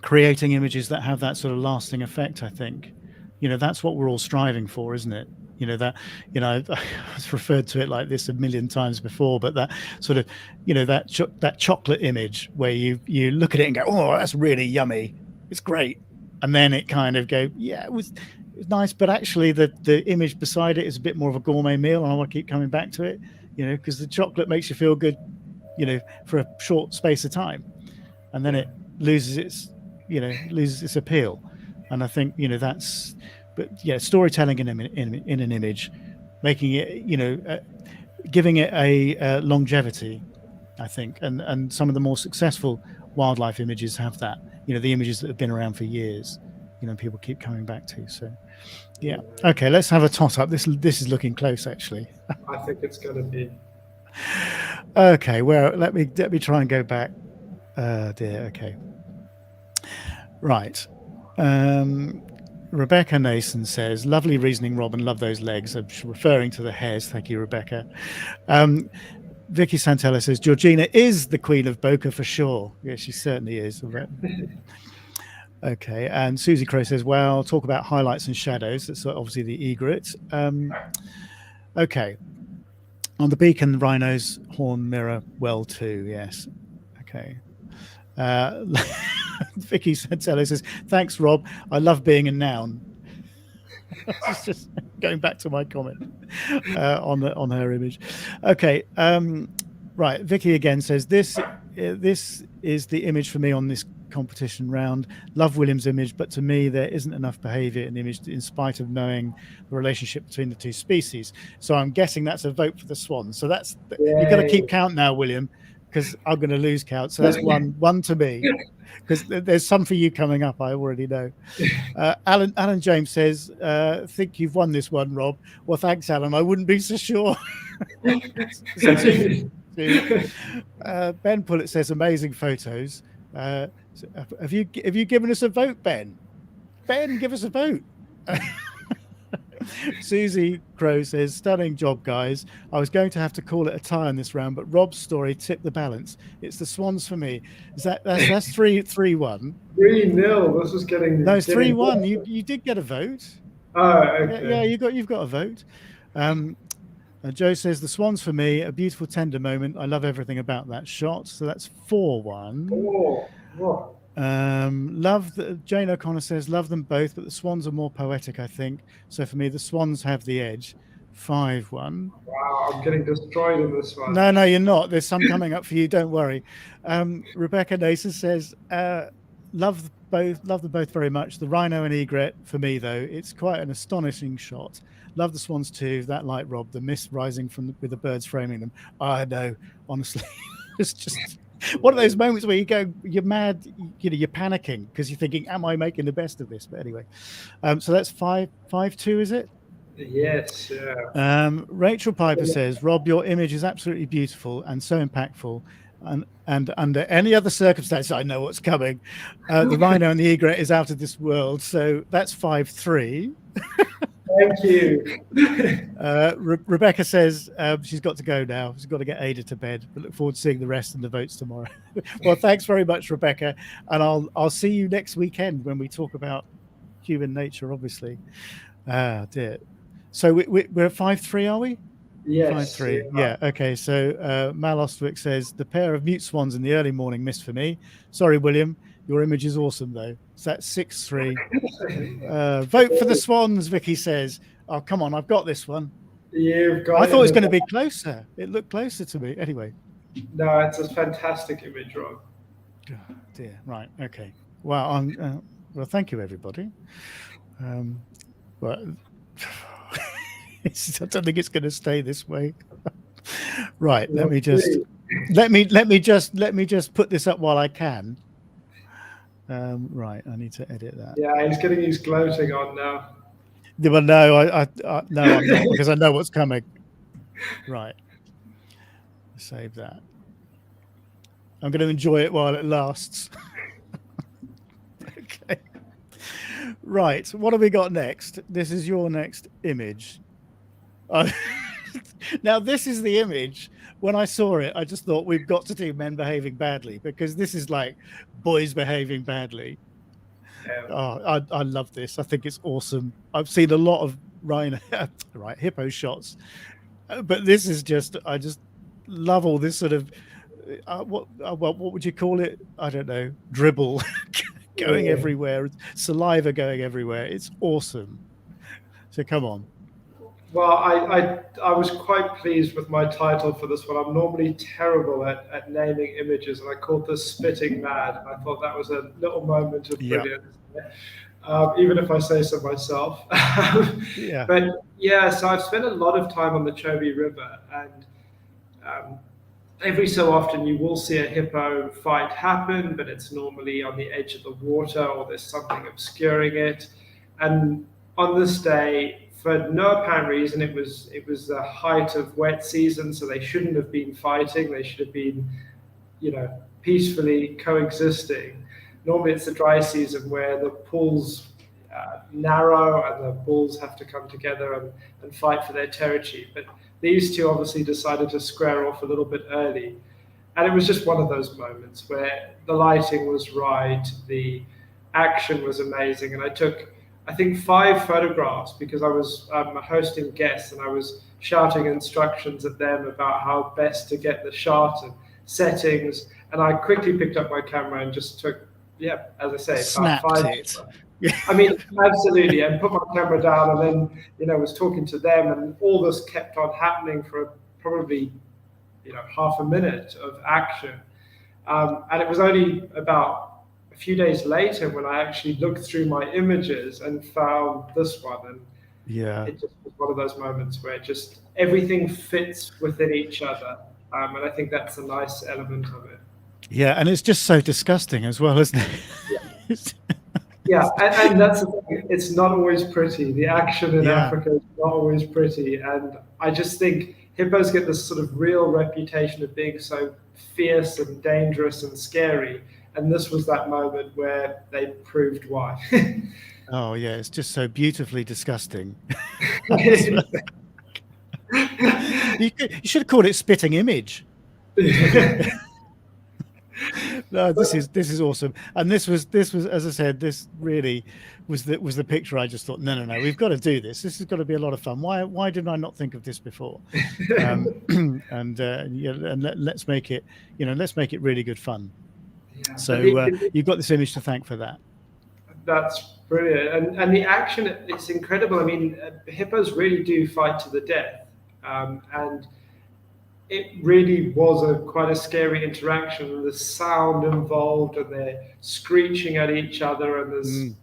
creating images that have that sort of lasting effect. I think, that's what we're all striving for, isn't it? I've referred to it like this a million times before, but that sort of, that chocolate image where you look at it and go, oh, that's really yummy, it's great, and then it kind of go, yeah, it was nice, but actually the image beside it is a bit more of a gourmet meal, and I want to keep coming back to it, because the chocolate makes you feel good, for a short space of time, and then it loses its appeal. And I think but yeah, storytelling in an image, making it, giving it a longevity, I think, and some of the more successful wildlife images have that. The images that have been around for years, people keep coming back to. So yeah, okay, let's have a tot up. This is looking close, actually. I think it's going to be. Okay, well, let me try and go back. Dear, okay, right. Rebecca Nason says, lovely reasoning, Rob, and love those legs. I'm referring to the hairs. Thank you, Rebecca. Vicky Santella says, Georgina is the queen of bokeh for sure. Yeah, she certainly is. Okay. And Susie Crow says, well, talk about highlights and shadows. That's obviously the egret. Okay. On the beak and rhino's horn mirror well too. Yes. Okay. Vicky Santella says, thanks, Rob. I love being a noun. It's just going back to my comment on her image. Okay. Right. Vicky again says, this is the image for me on this competition round. Love William's image, but to me there isn't enough behavior in the image in spite of knowing the relationship between the two species. So I'm guessing that's a vote for the swan. So that's, you've got to keep count now, William, because I'm going to lose count. So that's one to me, because there's some for you coming up, I already know. Alan James says, think you've won this one, Rob. Well, thanks, Alan. I wouldn't be so sure. Ben Pullett says, amazing photos. Have you given us a vote, Ben? Ben, give us a vote. Susie Crow says, stunning job, guys. I was going to have to call it a tie on this round, but Rob's story tipped the balance. It's the swans for me. That's 3-1. 3-0. This is getting. No, it's 3-1. You did get a vote. Oh, okay. Yeah, you've got a vote. Joe says, the swans for me, a beautiful tender moment. I love everything about that shot. So that's 4-1. Oh. Jane O'Connor says, love them both, but the swans are more poetic, I think. So for me, the swans have the edge. 5-1. Wow, I'm getting destroyed in this one. No, you're not. There's some coming up for you. Don't worry. Rebecca Nason says, love them both very much. The rhino and egret for me, though, it's quite an astonishing shot. Love the swans too. That light, Rob, the mist rising with the birds framing them. I know, honestly, it's just one of those moments where you're mad, you're panicking because you're thinking, am I making the best of this? But anyway, so that's 5-2, is it? Yes. Yeah. Rachel Piper says, Rob, your image is absolutely beautiful and so impactful. And under any other circumstances, I know what's coming. The rhino and the egret is out of this world. So that's 5-3. Thank you. Rebecca says she's got to go now. She's got to get Ada to bed. But look forward to seeing the rest in the votes tomorrow. Well, thanks very much, Rebecca, and I'll see you next weekend when we talk about human nature. Obviously, dear. So we're 5-3, are we? Yes. 5-3. Yeah. Okay. So Mal Ostwick says the pair of mute swans in the early morning missed for me. Sorry, William. Your image is awesome though. So that's 6-3. Vote for the swans, Vicky says. Oh, come on. I've got this one. You've got I thought it was going to be closer. It looked closer to me. Anyway. No, it's a fantastic image, Rob. Oh, dear. Right. Okay. Well, well, thank you, everybody. But I don't think it's going to stay this way. Right. Let me just put this up while I can. Right. I need to edit that. Yeah, he's getting his gloating on now. Well, no, no, I'm not, because I know what's coming. Right. Save that. I'm going to enjoy it while it lasts. Okay. Right. What have we got next? This is your next image. Now, this is the image. When I saw it, I just thought we've got to do men behaving badly, because this is like boys behaving badly. Oh, I love this. I think it's awesome. I've seen a lot of hippo shots, but this is just, I just love all this sort of what would you call it? I don't know, dribble going everywhere, saliva going everywhere. It's awesome. So come on. Well, I was quite pleased with my title for this one. I'm normally terrible at naming images, and I called this Spitting Mad. I thought that was a little moment of brilliance. Even if I say so myself. Yeah. But yeah, so I've spent a lot of time on the Chobe River, and every so often you will see a hippo fight happen, but it's normally on the edge of the water or there's something obscuring it. And on this day, for no apparent reason, it was the height of wet season, so they shouldn't have been fighting. They should have been, peacefully coexisting. Normally, it's the dry season where the pools narrow and the bulls have to come together and fight for their territory. But these two obviously decided to square off a little bit early. And it was just one of those moments where the lighting was right, the action was amazing. And I took, I think, 5 photographs because I was hosting guests and I was shouting instructions at them about how best to get the shot and settings. And I quickly picked up my camera and just took, as I say, snapped about 5. it. I mean, absolutely, and put my camera down, and then was talking to them, and all this kept on happening for probably half a minute of action, and it was only about a few days later when I actually looked through my images and found this one, and it just was one of those moments where just everything fits within each other, and I think that's a nice element of it. Yeah, and it's just so disgusting as well, isn't it? Yeah, and that's the thing. It's not always pretty. The action in Africa is not always pretty. And I just think hippos get this sort of real reputation of being so fierce and dangerous and scary. And this was that moment where they proved why. Oh, yeah, it's just so beautifully disgusting. You should have called it Spitting Image. No, this is awesome, and this was as I said, this really was the picture. I just thought, no, we've got to do this. This has got to be a lot of fun. Why didn't I not think of this before? And let's make it let's make it really good fun. Yeah. So you've got this image to thank for that. That's brilliant, and the action, it's incredible. I mean, hippos really do fight to the death, and it really was quite a scary interaction. The sound involved, and they're screeching at each other, and there's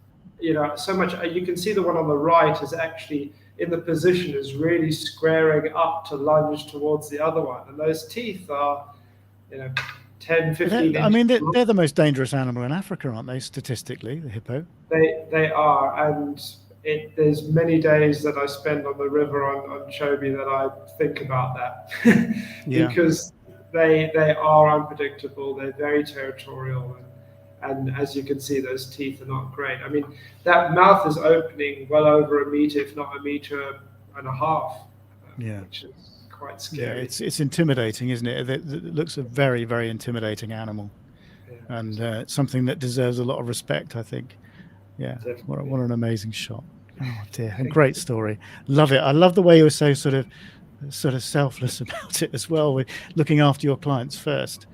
so much. You can see the one on the right is actually in the position is really squaring up to lunge towards the other one, and those teeth are 10, 15 I mean, they're the most dangerous animal in Africa, aren't they, statistically, the hippo? They are, and there's many days that I spend on the river on Chobe that I think about that because they are unpredictable. They're very territorial, And as you can see, those teeth are not great. I mean, that mouth is opening well over a meter, if not a meter and a half, Yeah. which is quite Yeah, scary. it's intimidating, isn't it? It looks a very, very intimidating animal, Yeah, and something that deserves a lot of respect, I think. Yeah, definitely. what an amazing shot. Oh dear, and great story. Love it. I love the way you were so sort of selfless about it as well, with looking after your clients first.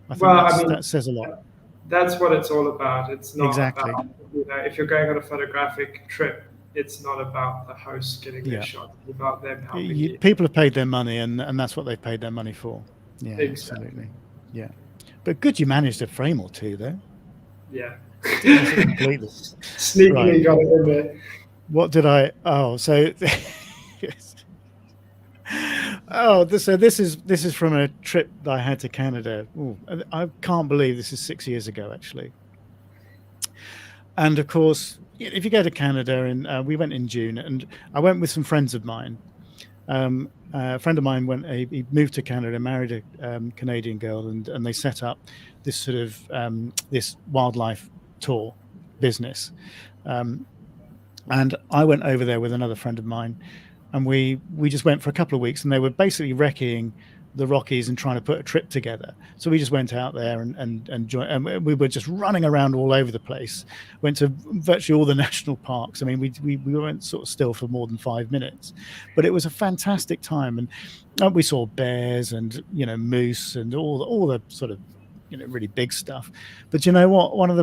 I think Well, I mean, that says a lot. that's what it's all about. It's not Exactly. about, if you're going on a photographic trip, it's not about the host getting their Yeah. shot. It's about them helping you. People have paid their money, and that's what they've paid their money for. Yeah, Exactly. absolutely. Yeah, but good you managed a frame or two though. Yeah. Didn't miss it completely. Right. Sneakily got it in there. What did I? Oh, so yes. Oh, so this is from a trip that I had to Canada. Ooh, I can't believe this is 6 years ago, actually. And of course, if you go to Canada, and we went in June, and I went with some friends of mine. A friend of mine he moved to Canada, married a Canadian girl, and they set up this sort of this wildlife tour business. And I went over there with another friend of mine, and we just went for a couple of weeks, and they were basically recceing the Rockies and trying to put a trip together. So we just went out there and joined, and we were just running around all over the place. Went to virtually all the national parks. I mean, we weren't sort of still for more than 5 minutes, but it was a fantastic time. And we saw bears and moose and all the sort of really big stuff. But you know what? One of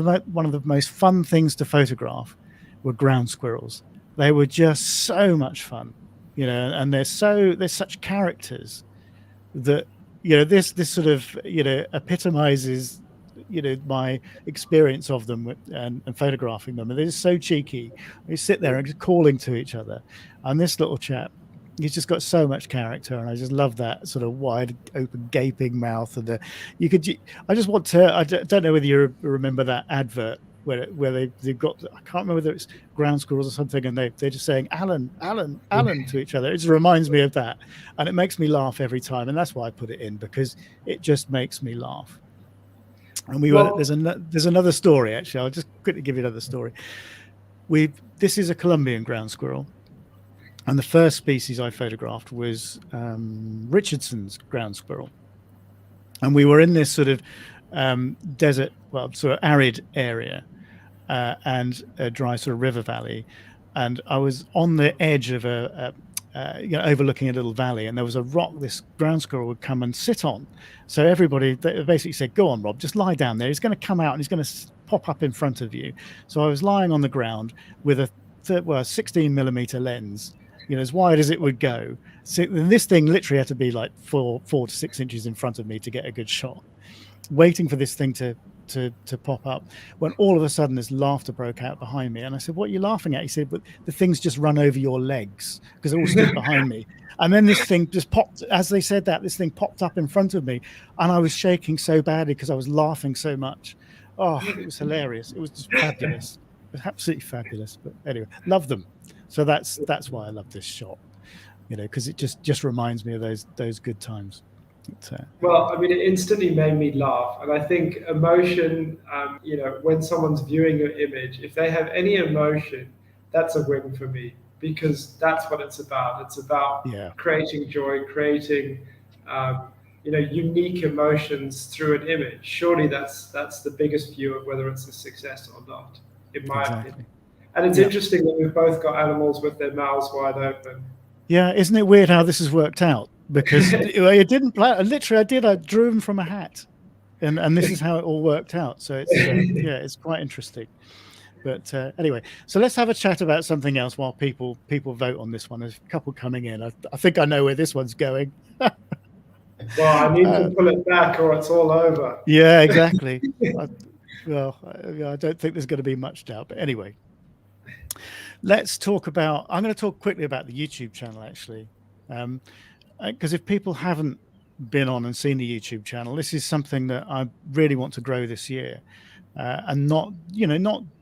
the most fun things to photograph were ground squirrels. They were just so much fun, and they're such characters that this sort of epitomizes my experience of them and photographing them. And they're so cheeky. They sit there and just calling to each other. And this little chap, he's just got so much character, and I just love that sort of wide open gaping mouth. And I just want to, I don't know whether you remember that advert where they've got, I can't remember whether it's ground squirrels or something, and they're just saying Alan, Alan, Alan to each other. It just reminds me of that, and it makes me laugh every time, and that's why I put it in, because it just makes me laugh. And there's another story, actually. I'll just quickly give you another story. This is a Colombian ground squirrel, and the first species I photographed was Richardson's ground squirrel, and we were in this sort of desert, well, sort of arid area, and a dry sort of river valley, and I was on the edge of overlooking a little valley, and there was a rock this ground squirrel would come and sit on. So they basically said, "Go on, Rob, just lie down there. He's going to come out and he's going to pop up in front of you." So I was lying on the ground with a 16mm lens, as wide as it would go. So this thing literally had to be like 4 to 6 inches in front of me to get a good shot, waiting for this thing to pop up, when all of a sudden this laughter broke out behind me. And I said, "What are you laughing at?" He said, "But the thing's just run over your legs," because it all stood behind me. And then this thing just popped, as they said that, this thing popped up in front of me, and I was shaking so badly because I was laughing so much. Oh, it was hilarious. It was just fabulous. It was absolutely fabulous. But anyway, love them. So that's why I love this shot, because it just reminds me of those good times. Well, I mean, it instantly made me laugh. And I think emotion, when someone's viewing your image, if they have any emotion, that's a win for me, because that's what it's about. It's about creating joy, creating, unique emotions through an image. Surely that's the biggest view of whether it's a success or not, in my opinion. And it's interesting that we've both got animals with their mouths wide open. Yeah, isn't it weird how this has worked out? Because I didn't plan. Literally, I did. I drew them from a hat, and this is how it all worked out. So it's it's quite interesting. But anyway, so let's have a chat about something else while people vote on this one. There's a couple coming in. I think I know where this one's going. Well, I need to pull it back, or it's all over. Yeah, exactly. I don't think there's going to be much doubt. But anyway, let's talk about. I'm going to talk quickly about the YouTube channel, actually. Because if people haven't been on and seen the YouTube channel, this is something that I really want to grow this year, and not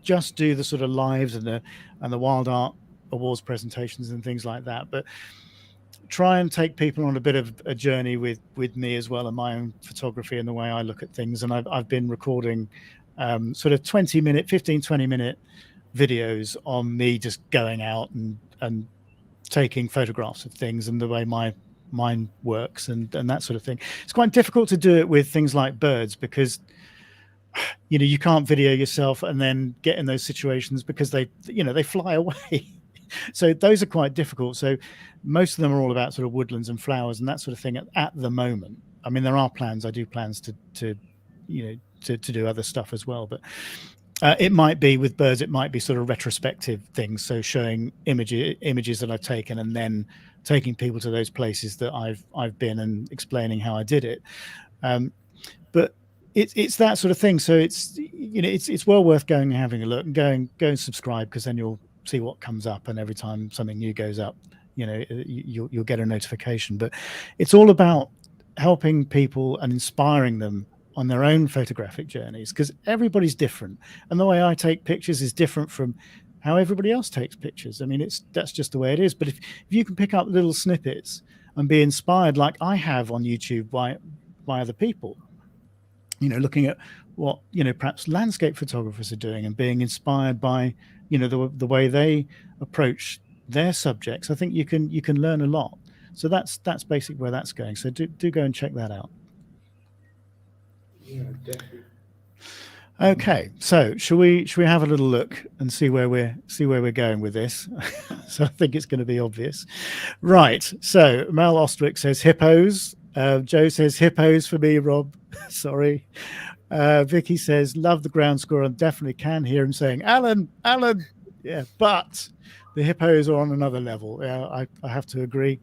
just do the sort of lives and the WildArt Awards presentations and things like that, but try and take people on a bit of a journey with me as well, and my own photography and the way I look at things. And I've been recording sort of 20-minute, 15-20-minute videos on me just going out and taking photographs of things and the way my mind works and that sort of thing. It's quite difficult to do it with things like birds because you can't video yourself and then get in those situations because they fly away. So those are quite difficult. So most of them are all about sort of woodlands and flowers and that sort of thing at the moment. I mean, there are plans. I do plans to do other stuff as well, but it might be with birds. It might be sort of retrospective things. So showing images that I've taken and then taking people to those places that I've been and explaining how I did it. But it's that sort of thing. So it's well worth going and having a look and go and subscribe, because then you'll see what comes up, and every time something new goes up, you'll get a notification. But it's all about helping people and inspiring them on their own photographic journeys, because everybody's different, and the way I take pictures is different from how everybody else takes pictures. I mean, that's just the way it is. But if you can pick up little snippets and be inspired, like I have on YouTube by other people, looking at what perhaps landscape photographers are doing and being inspired by the way they approach their subjects, I think you can learn a lot. So that's basically where that's going. So do go and check that out. Yeah, definitely. Okay, so should we have a little look and see where we're going with this? So I think it's going to be obvious, right? So Mal Ostwick says hippos. Joe says hippos for me, Rob. Sorry. Vicky says love the ground squirrel, and definitely can hear him saying Alan. Yeah, but the hippos are on another level. Yeah, I have to agree.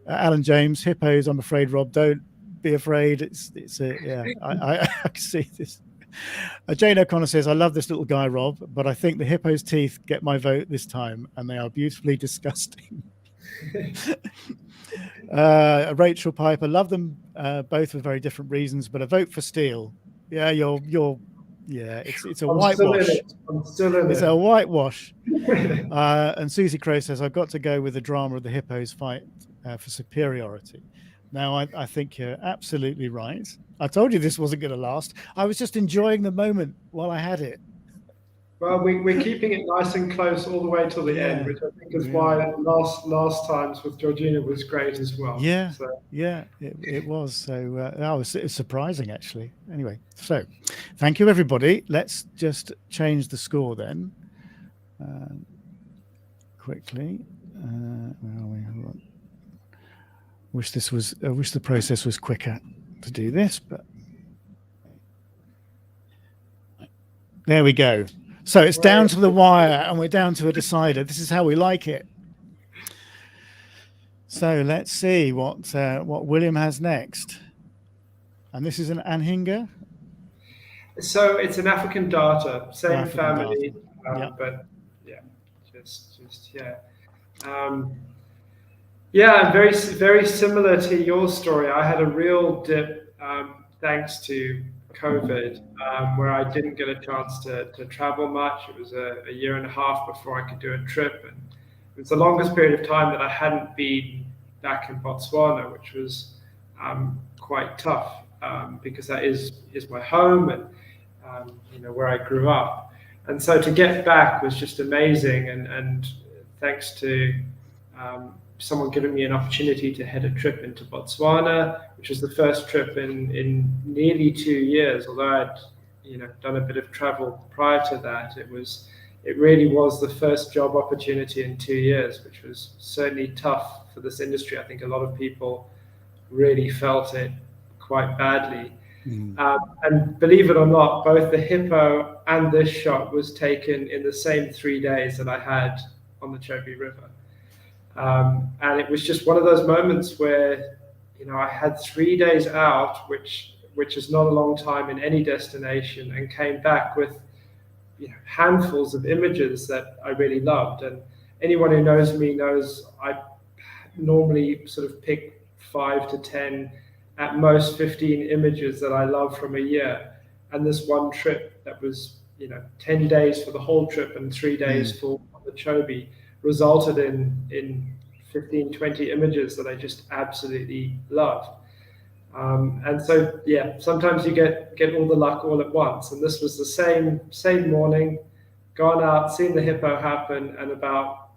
Alan James, hippos. I'm afraid, Rob. Don't be afraid. I can see this. Jane O'Connor says, I love this little guy, Rob, but I think the hippo's teeth get my vote this time, and they are beautifully disgusting. Rachel Piper, love them both for very different reasons, but a vote for Steele. Yeah, it's a whitewash. It's a whitewash. And Susie Crow says, I've got to go with the drama of the hippos fight for superiority. Now, I think you're absolutely right. I told you this wasn't going to last. I was just enjoying the moment while I had it. Well, we're keeping it nice and close all the way till the end, which I think is why last times with Georgina was great as well. Yeah, so. Yeah, it was. So it was surprising, actually. Anyway, so thank you, everybody. Let's just change the score then quickly. Where are we? Hold on. I wish the process was quicker to do this, but there we go. So it's down to the wire, and we're down to a decider. This is how we like it. So let's see what William has next. And this is an Anhinga. So it's an African darter, same family, but yeah, just yeah. Yeah, very, very similar to your story. I had a real dip thanks to COVID, where I didn't get a chance to travel much. It was a year and a half before I could do a trip, and it was the longest period of time that I hadn't been back in Botswana, which was quite tough because that is my home and where I grew up. And so to get back was just amazing, and thanks to someone giving me an opportunity to head a trip into Botswana, which was the first trip in nearly 2 years. Although I'd done a bit of travel prior to that, it really was the first job opportunity in 2 years, which was certainly tough for this industry. I think a lot of people really felt it quite badly. And believe it or not, both the hippo and this shot was taken in the same 3 days that I had on the Chobe River. And it was just one of those moments where, I had 3 days out, which is not a long time in any destination, and came back with handfuls of images that I really loved. And anyone who knows me knows I normally sort of pick 5 to 10, at most 15 images that I love from a year. And this one trip that was 10 days for the whole trip and 3 days for the Chobe resulted in 15, 20 images that I just absolutely loved. And so, yeah, sometimes you get all the luck all at once. And this was the same morning, gone out, seen the hippo happen, and about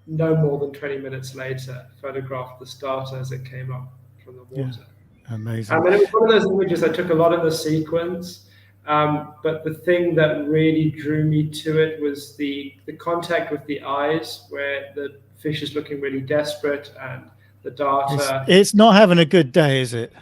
no more than 20 minutes later, photographed the starter as it came up from the Yeah, water. amazing. And it was one of those images I took a lot of the sequence. But the thing that really drew me to it was the contact with the eyes, where the fish is looking really desperate, and the darter. It's not having a good day, is it?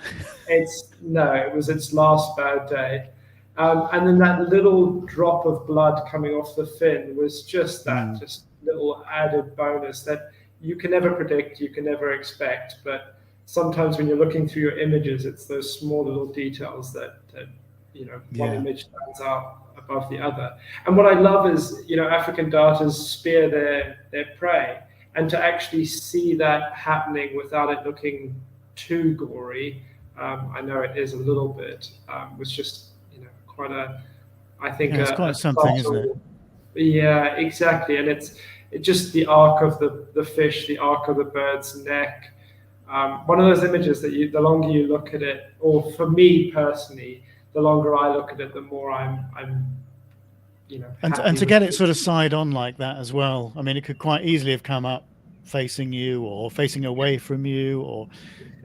It was its last bad day. And then that little drop of blood coming off the fin was just that, just little added bonus that you can never predict, you can never expect. But sometimes when you're looking through your images, it's those small little details that one image stands out above the other. And what I love is, African darters spear their prey, and to actually see that happening without it looking too gory. I know it is a little bit. Was just quite I think it's quite something, isn't it? Yeah, exactly. And it's just the arc of the fish, the arc of the bird's neck. One of those images that the longer you look at it, or for me personally, the longer I look at it, the more I'm and to get it sort of side on like that as well. I mean, it could quite easily have come up facing you or facing away from you, or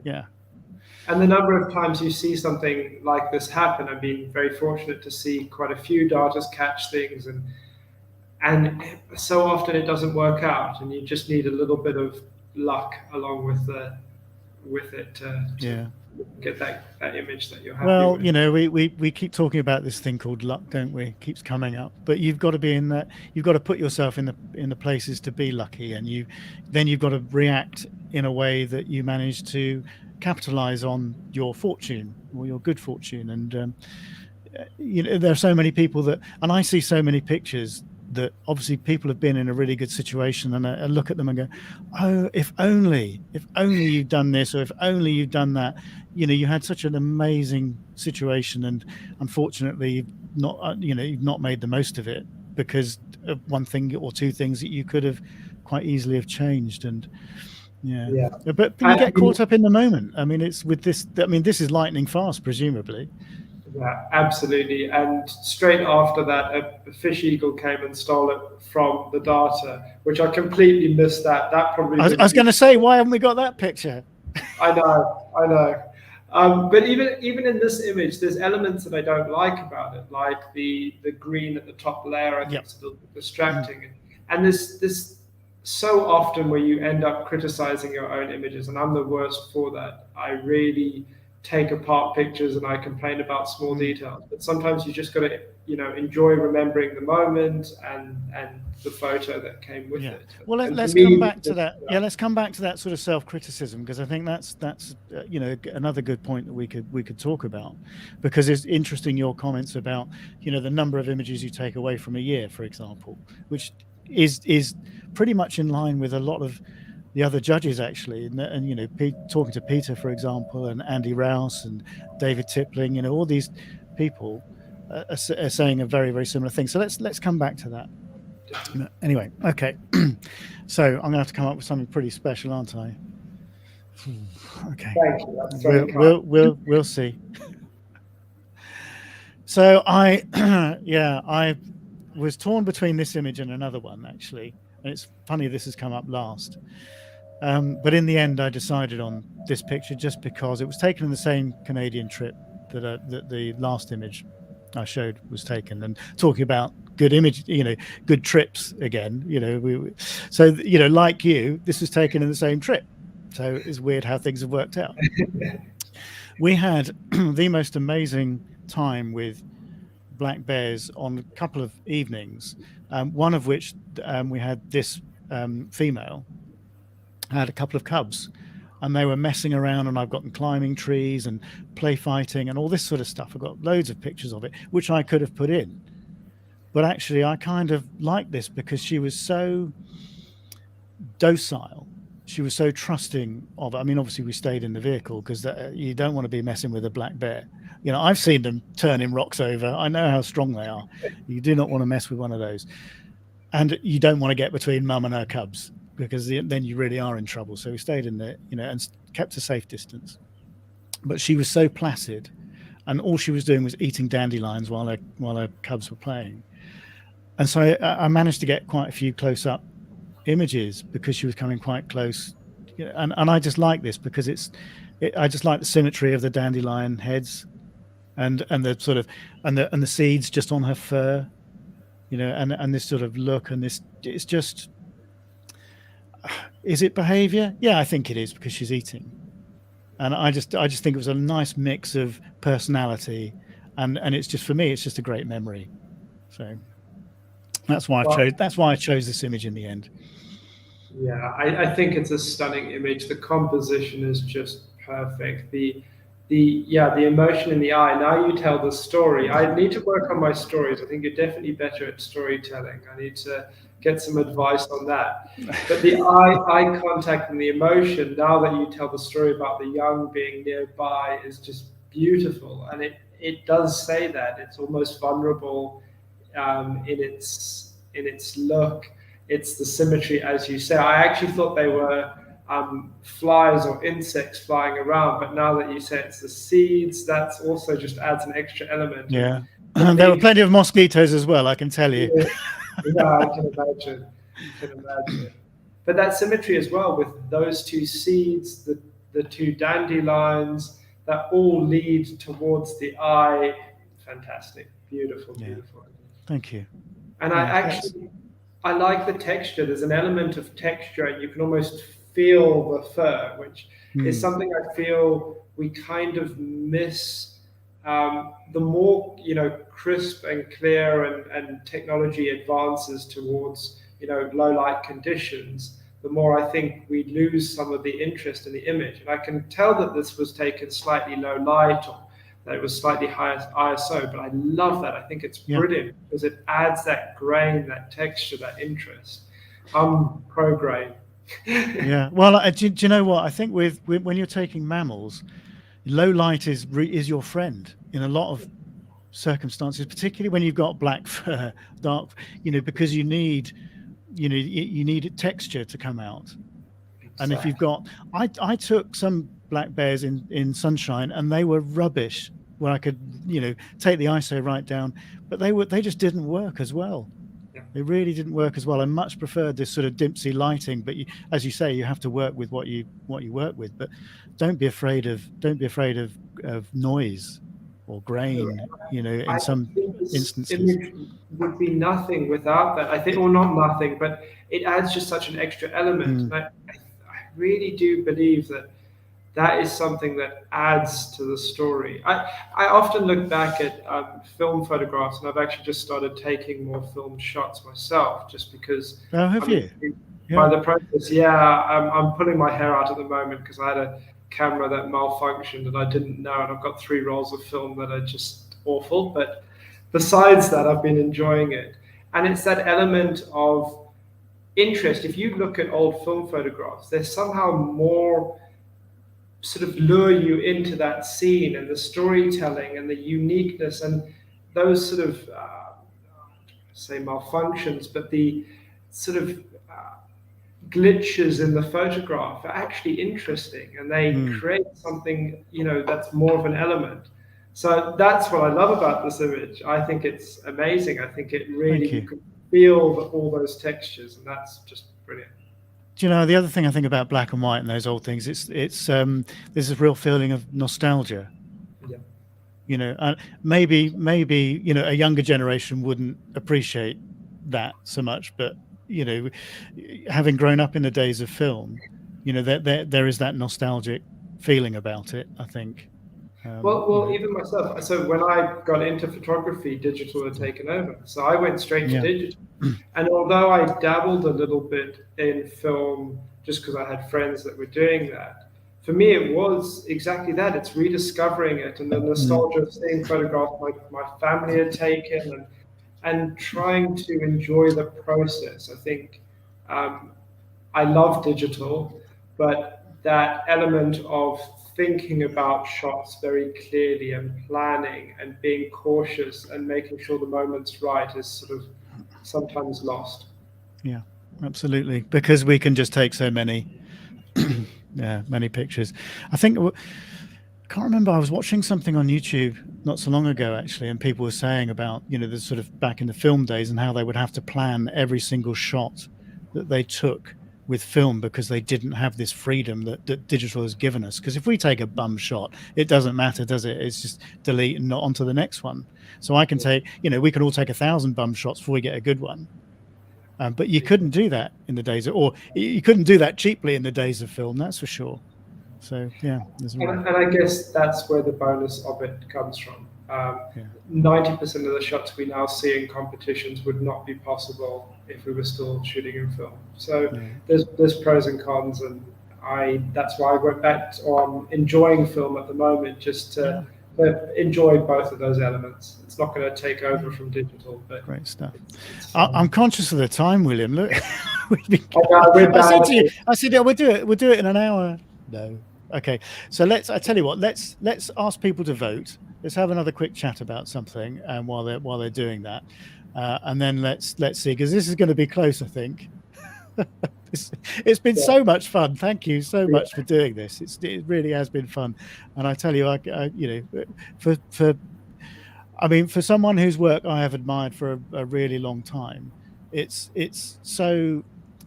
And the number of times you see something like this happen, I've been very fortunate to see quite a few darters catch things, and so often it doesn't work out, and you just need a little bit of luck along with it to get that image that you're happy with. We keep talking about this thing called luck, don't we? It keeps coming up, but you've got to be in that. You've got to put yourself in the places to be lucky, and you've got to react in a way that you manage to capitalize on your fortune or your good fortune. And there are so many people and I see so many pictures that obviously people have been in a really good situation, and I look at them and go, oh, if only you've done this, or if only you've done that. You had such an amazing situation, and unfortunately you've not made the most of it because of one thing or two things that you could have quite easily have changed. And but you get caught up in the moment. I mean, it's with this. I mean, this is lightning fast, presumably. Yeah, absolutely. And straight after that, a fish eagle came and stole it from the darter, which I completely missed. That probably. I was going to say, why haven't we got that picture? I know. But even in this image, there's elements that I don't like about it, like the green at the top layer. I think it's a little bit distracting. And this so often where you end up criticizing your own images, and I'm the worst for that. I really take apart pictures and I complain about small details, but sometimes you just got to enjoy remembering the moment and the photo that came with it. Well, let's come back to that. Let's come back to that sort of self-criticism, because I think that's another good point that we could talk about, because it's interesting your comments about the number of images you take away from a year, for example, which is pretty much in line with a lot of the other judges, actually. And talking to Peter, for example, and Andy Rouse and David Tippling, all these people are saying a very, very similar thing. So let's come back to that. Anyway, okay. So I'm gonna have to come up with something pretty special, aren't I? Okay. Thank you. That's very kind. We'll see. So I was torn between this image and another one, actually. And it's funny this has come up last. But in the end, I decided on this picture just because it was taken in the same Canadian trip that the last image I showed was taken. And talking about good image, good trips again, like you, this was taken in the same trip. So it's weird how things have worked out. We had the most amazing time with black bears on a couple of evenings, one of which we had this female had a couple of cubs, and they were messing around, and I've got them climbing trees and play fighting and all this sort of stuff. I've got loads of pictures of it, which I could have put in. But actually, I kind of like this because she was so docile. She was so trusting of it. I mean, obviously, we stayed in the vehicle because you don't want to be messing with a black bear. I've seen them turning rocks over. I know how strong they are. You do not want to mess with one of those. And you don't want to get between mum and her cubs, because then you really are in trouble. So we stayed in there, and kept a safe distance. but she was so placid, and all she was doing was eating dandelions while her cubs were playing. And so I managed to get quite a few close up images because she was coming quite close. And I just like this because I just like the symmetry of the dandelion heads, and the sort of and the seeds just on her fur, and this sort of look, and this, it's just, is it behavior? Yeah, I think it is, because she's eating. And I just think it was a nice mix of personality, and it's just, for me, it's just a great memory. So that's why I chose this image in the end. Yeah, I think it's a stunning image. The composition is just perfect. The emotion in the eye. Now you tell the story. I need to work on my stories. I think you're definitely better at storytelling. I need to get some advice on that. But the eye contact and the emotion, now that you tell the story about the young being nearby, is just beautiful. And it does say that. It's almost vulnerable in its look. It's the symmetry, as you say. I actually thought they were flies or insects flying around, but now that you say it's the seeds, that's also just adds an extra element. Yeah, there were plenty of mosquitoes as well, I can tell you. Yeah, I can imagine. I can imagine. But that symmetry as well, with those two seeds, the two dandelions, that all lead towards the eye. Fantastic. Beautiful, beautiful. Thank you. And I like the texture. There's an element of texture, and you can almost feel the fur, which is something I feel we kind of miss. The more crisp and clear and technology advances towards low light conditions, the more I think we lose some of the interest in the image. And I can tell that this was taken slightly low light, or that it was slightly higher ISO, but I love that. I think it's brilliant because it adds that grain, that texture, that interest. I'm pro grain. Yeah. Well, do you know what? I think with when you're taking mammals, low light is your friend in a lot of circumstances, particularly when you've got black fur, dark, because you need texture to come out. Exactly. And if you've got, I took some black bears in sunshine, and they were rubbish, where I could take the ISO right down, but they just didn't work as well. They really didn't work as well. I much preferred this sort of Dempsey lighting, but as you say, you have to work with what you work with. But don't be afraid of noise or grain. In some instances, image would be nothing without that. I think, or not nothing, but it adds just such an extra element. And I really do believe that is something that adds to the story. I often look back at film photographs, and I've actually just started taking more film shots myself, just because. Oh, have you? By the process, I'm pulling my hair out at the moment because I had a camera that malfunctioned and I didn't know, and I've got 3 rolls of film that are just awful. But besides that, I've been enjoying it, and it's that element of interest. If you look at old film photographs, they're somehow more sort of lure you into that scene, and the storytelling and the uniqueness, and those sort of say malfunctions, but the sort of glitches in the photograph are actually interesting, and they create something that's more of an element. So that's what I love about this image. I think it's amazing. I think it really, you can feel all those textures, and that's just brilliant. Do you know, the other thing I think about black and white and those old things, it's there's a real feeling of nostalgia. Yeah. And maybe a younger generation wouldn't appreciate that so much, but having grown up in the days of film, there is that nostalgic feeling about it, I think. Well, even myself. So when I got into photography, digital had taken over. So I went straight to digital. And although I dabbled a little bit in film just because I had friends that were doing that, for me it was exactly that. It's rediscovering it, and the nostalgia of seeing photographs my family had taken, and trying to enjoy the process. I think I love digital, but that element of thinking about shots very clearly and planning and being cautious and making sure the moment's right is sort of sometimes lost. Yeah, absolutely, because we can just take so many many pictures. I think can't remember. I was watching something on YouTube not so long ago, actually, and people were saying about, the sort of back in the film days and how they would have to plan every single shot that they took with film because they didn't have this freedom that digital has given us. Because if we take a bum shot, it doesn't matter, does it? It's just delete and not onto the next one. So I can take, we can all take 1,000 bum shots before we get a good one. But you couldn't do that in the days or you couldn't do that cheaply in the days of film, that's for sure. So yeah, there's a and I guess that's where the bonus of it comes from. 90% of the shots we now see in competitions would not be possible if we were still shooting in film. So there's pros and cons, and that's why I went back on enjoying film at the moment, just to enjoy both of those elements. It's not going to take over from digital. But great stuff. I'm conscious of the time, William. Look, I said, yeah, we'll do it in an hour. No. Okay, so I tell you what, let's ask people to vote. Let's have another quick chat about something while they're doing that, and then let's see, because this is going to be close, I think. It's been so much fun. Thank you so much for doing this. It really has been fun, and I tell you, for someone whose work I have admired for a really long time, it's so,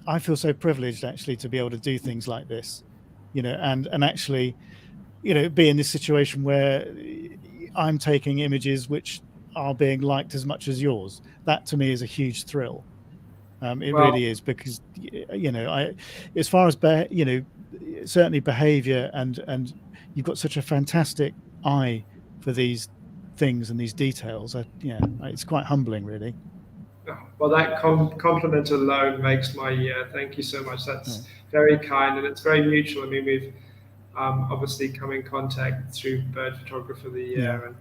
I feel so privileged actually to be able to do things like this. And actually, be in this situation where I'm taking images which are being liked as much as yours. That to me is a huge thrill. Really is, because as far as certainly behavior, and you've got such a fantastic eye for these things and these details. It's quite humbling, really. Well, that compliment alone makes my year. Thank you so much. That's very kind, and it's very mutual. I mean, we've obviously come in contact through Bird Photographer of the Year,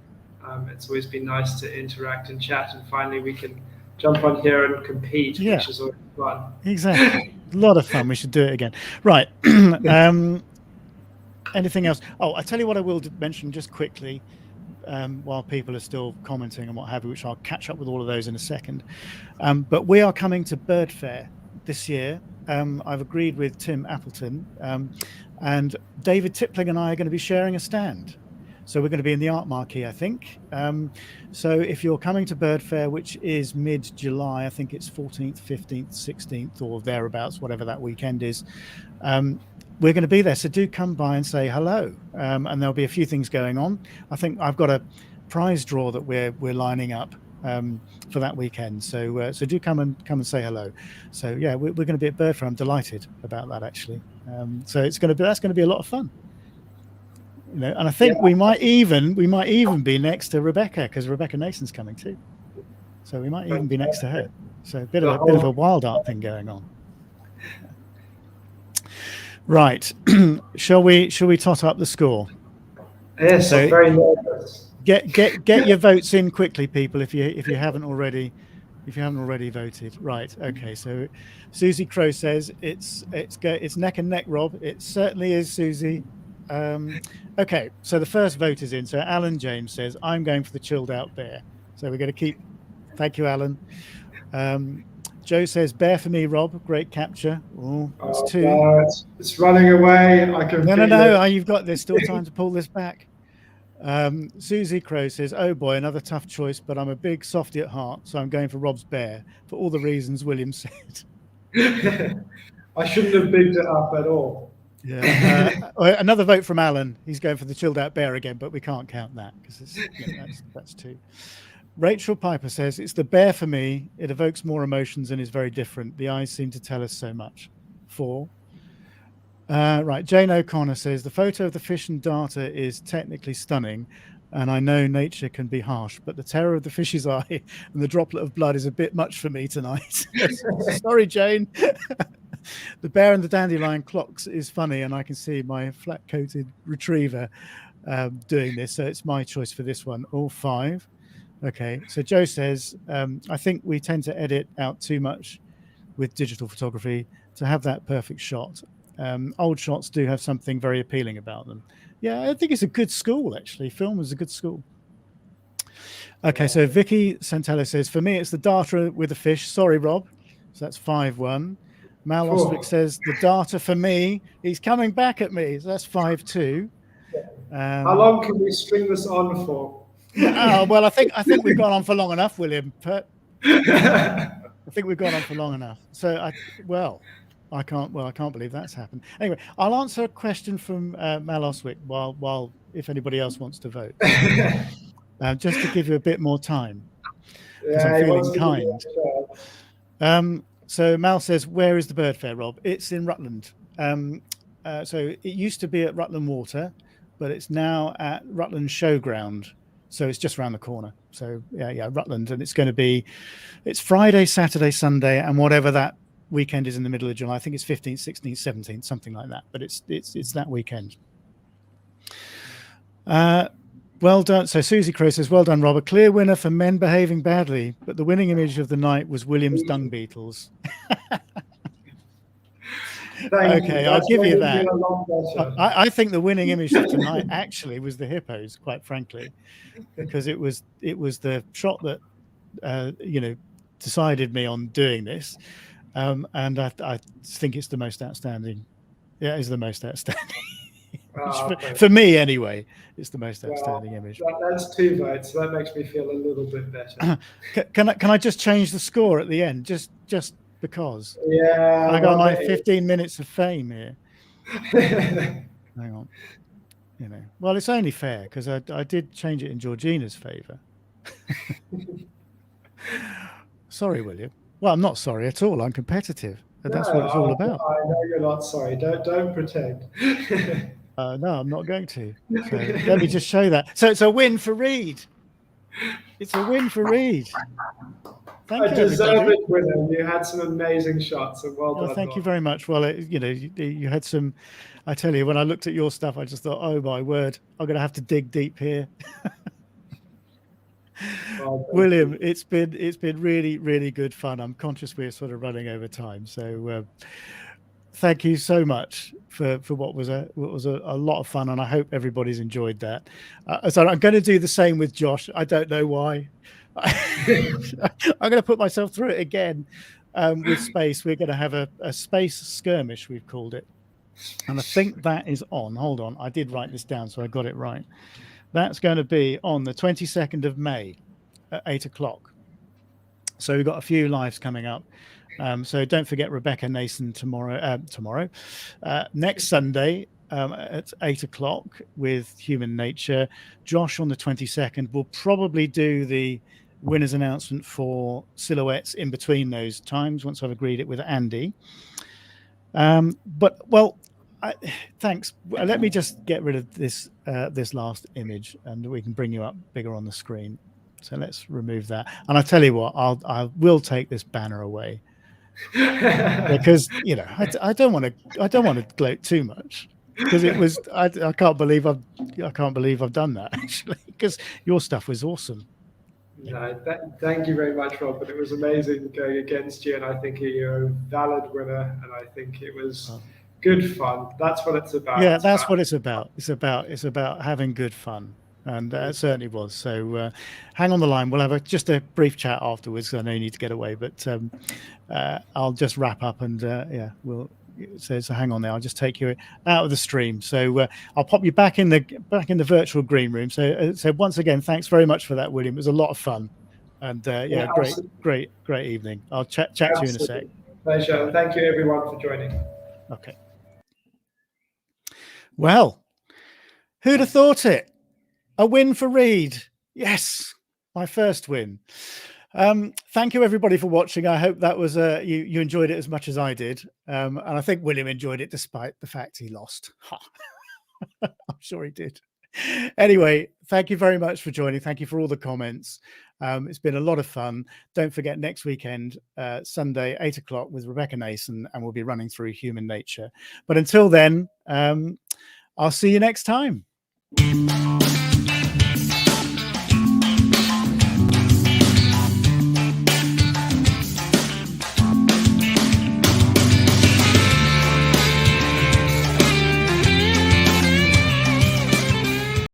and it's always been nice to interact and chat, and finally we can jump on here and compete, which is always fun. Exactly. A lot of fun. We should do it again. Right. Anything else? Oh, I tell you what I will mention just quickly, while people are still commenting and what have you, which I'll catch up with all of those in a second. But we are coming to Bird Fair this year. I've agreed with Tim Appleton, and David Tipling and I are going to be sharing a stand. So we're going to be in the Art Marquee, I think. So if you're coming to Bird Fair, which is mid-July, I think it's 14th, 15th, 16th, or thereabouts, whatever that weekend is, we're going to be there. So do come by and say hello. And there'll be a few things going on. I think I've got a prize draw that we're lining up for that weekend. So do come and say hello. So yeah, we're going to be at Bird Fair. I'm delighted about that, actually. So that's going to be a lot of fun. And I think we might even be next to Rebecca, because Rebecca Nason's coming too. So we might even be next to her. So a bit of a wild art thing going on. Right. Shall we tot up the score? Yes, so I'm very nervous. Get your votes in quickly, people, if you haven't already voted. Right. Okay. So Susie Crow says it's neck and neck, Rob. It certainly is, Susie. Okay, so the first vote is in. So Alan James says, I'm going for the chilled out bear. So we're going to keep. Thank you, Alan. Joe says, bear for me, Rob. Great capture. Oh, that's two. No, it's running away. I can No. You've got, there's still time to pull this back. Susie Crow says, oh boy, another tough choice, but I'm a big softy at heart, so I'm going for Rob's bear for all the reasons William said. I shouldn't have bigged it up at all. Yeah. Another vote from Alan. He's going for the chilled out bear again, but we can't count that because that's two. Rachel Piper says, it's the bear for me. It evokes more emotions and is very different. The eyes seem to tell us so much. 4. Right. Jane O'Connor says, the photo of the fish and darter is technically stunning, and I know nature can be harsh, but the terror of the fish's eye and the droplet of blood is a bit much for me tonight. Sorry, Jane. The bear and the dandelion clocks is funny, and I can see my flat-coated retriever doing this, so it's my choice for this one. All 5. Okay, so Joe says, I think we tend to edit out too much with digital photography to have that perfect shot. Old shots do have something very appealing about them. Yeah, I think it's a good school, actually. Film is a good school. Okay, so Vicky Santella says, for me, it's the darter with the fish. Sorry, Rob. So that's 5-1. Mal Ostrich says, the darter for me, he's coming back at me. So that's 5-2. How long can we string this on for? Well, I think we've gone on for long enough, William. I think we've gone on for long enough. So I can't believe that's happened. Anyway, I'll answer a question from Mal Oswick while if anybody else wants to vote, just to give you a bit more time, because I'm feeling kind. So Mal says, where is the bird fair, Rob? It's in Rutland. So it used to be at Rutland Water, but it's now at Rutland Showground. So it's just around the corner. So yeah, Rutland, and it's Friday, Saturday, Sunday, and whatever that weekend is in the middle of July. I think it's 15th, 16th, 17th, something like that. But it's that weekend. Well done. So Susie Crow says, well done, Rob. A clear winner for men behaving badly, but the winning image of the night was William's dung beetles. Okay, I'll give you that. I think the winning image tonight actually was the hippos, quite frankly, because it was the shot that decided me on doing this, and I think it's the most outstanding. Yeah, it's the most outstanding. For me, anyway, it's the most outstanding image. That's 2 votes. So that makes me feel a little bit better. Can I just change the score at the end, just because? Yeah, I got my 15 minutes of fame here. Hang on. Well, it's only fair because I did change it in Georgina's favour. Sorry, William. Well, I'm not sorry at all. I'm competitive. That's what it's all about. I know you're not sorry. Don't pretend. No, I'm not going to. So let me just show that. So it's a win for Reed. It's a win for Reed. Thank you, deserve it, winner. You had some amazing shots, and well done. Thank you very much. Well, you had some. I tell you, when I looked at your stuff, I just thought, oh my word, I'm going to have to dig deep here. William, it's been really, really good fun. I'm conscious we're sort of running over time, so thank you so much for what was a lot of fun, and I hope everybody's enjoyed that. So I'm going to do the same with Josh. I don't know why. I'm going to put myself through it again with space. We're going to have a space skirmish, we've called it, and I think that is on. Hold on, I did write this down, so I got it right. That's going to be on the 22nd of May at 8 o'clock. So we've got a few lives coming up. So don't forget Rebecca Nason tomorrow. Next Sunday at 8 o'clock with Human Nature. Josh on the 22nd will probably do the winner's announcement for silhouettes in between those times once I've agreed it with Andy. Thanks. Let me just get rid of this last image, and we can bring you up bigger on the screen. So let's remove that. And I tell you what, I will take this banner away because I don't want to gloat too much, because it was I can't believe I've done that, actually, because your stuff was awesome. No, thank you very much, Rob. But it was amazing going against you, and I think you're a valid winner, and I think it was good fun. That's what it's about. Yeah, that's what it's about. It's about having good fun, and it certainly was. So hang on the line. We'll have just a brief chat afterwards. I know you need to get away, but I'll just wrap up, and so hang on there. I'll just take you out of the stream. So I'll pop you back in the virtual green room. So once again, thanks very much for that, William. It was a lot of fun, and great evening. I'll chat to you in a sec. Pleasure. Thank you, everyone, for joining. Okay. Well, who'd have thought it? A win for Reed. Yes, my first win. Thank you, everybody, for watching. I hope that was you enjoyed it as much as I did. And I think William enjoyed it despite the fact he lost. I'm sure he did. Anyway, thank you very much for joining. Thank you for all the comments. It's been a lot of fun. Don't forget, next weekend, Sunday, 8 o'clock with Rebecca Nason, and we'll be running through Human Nature. But until then, I'll see you next time.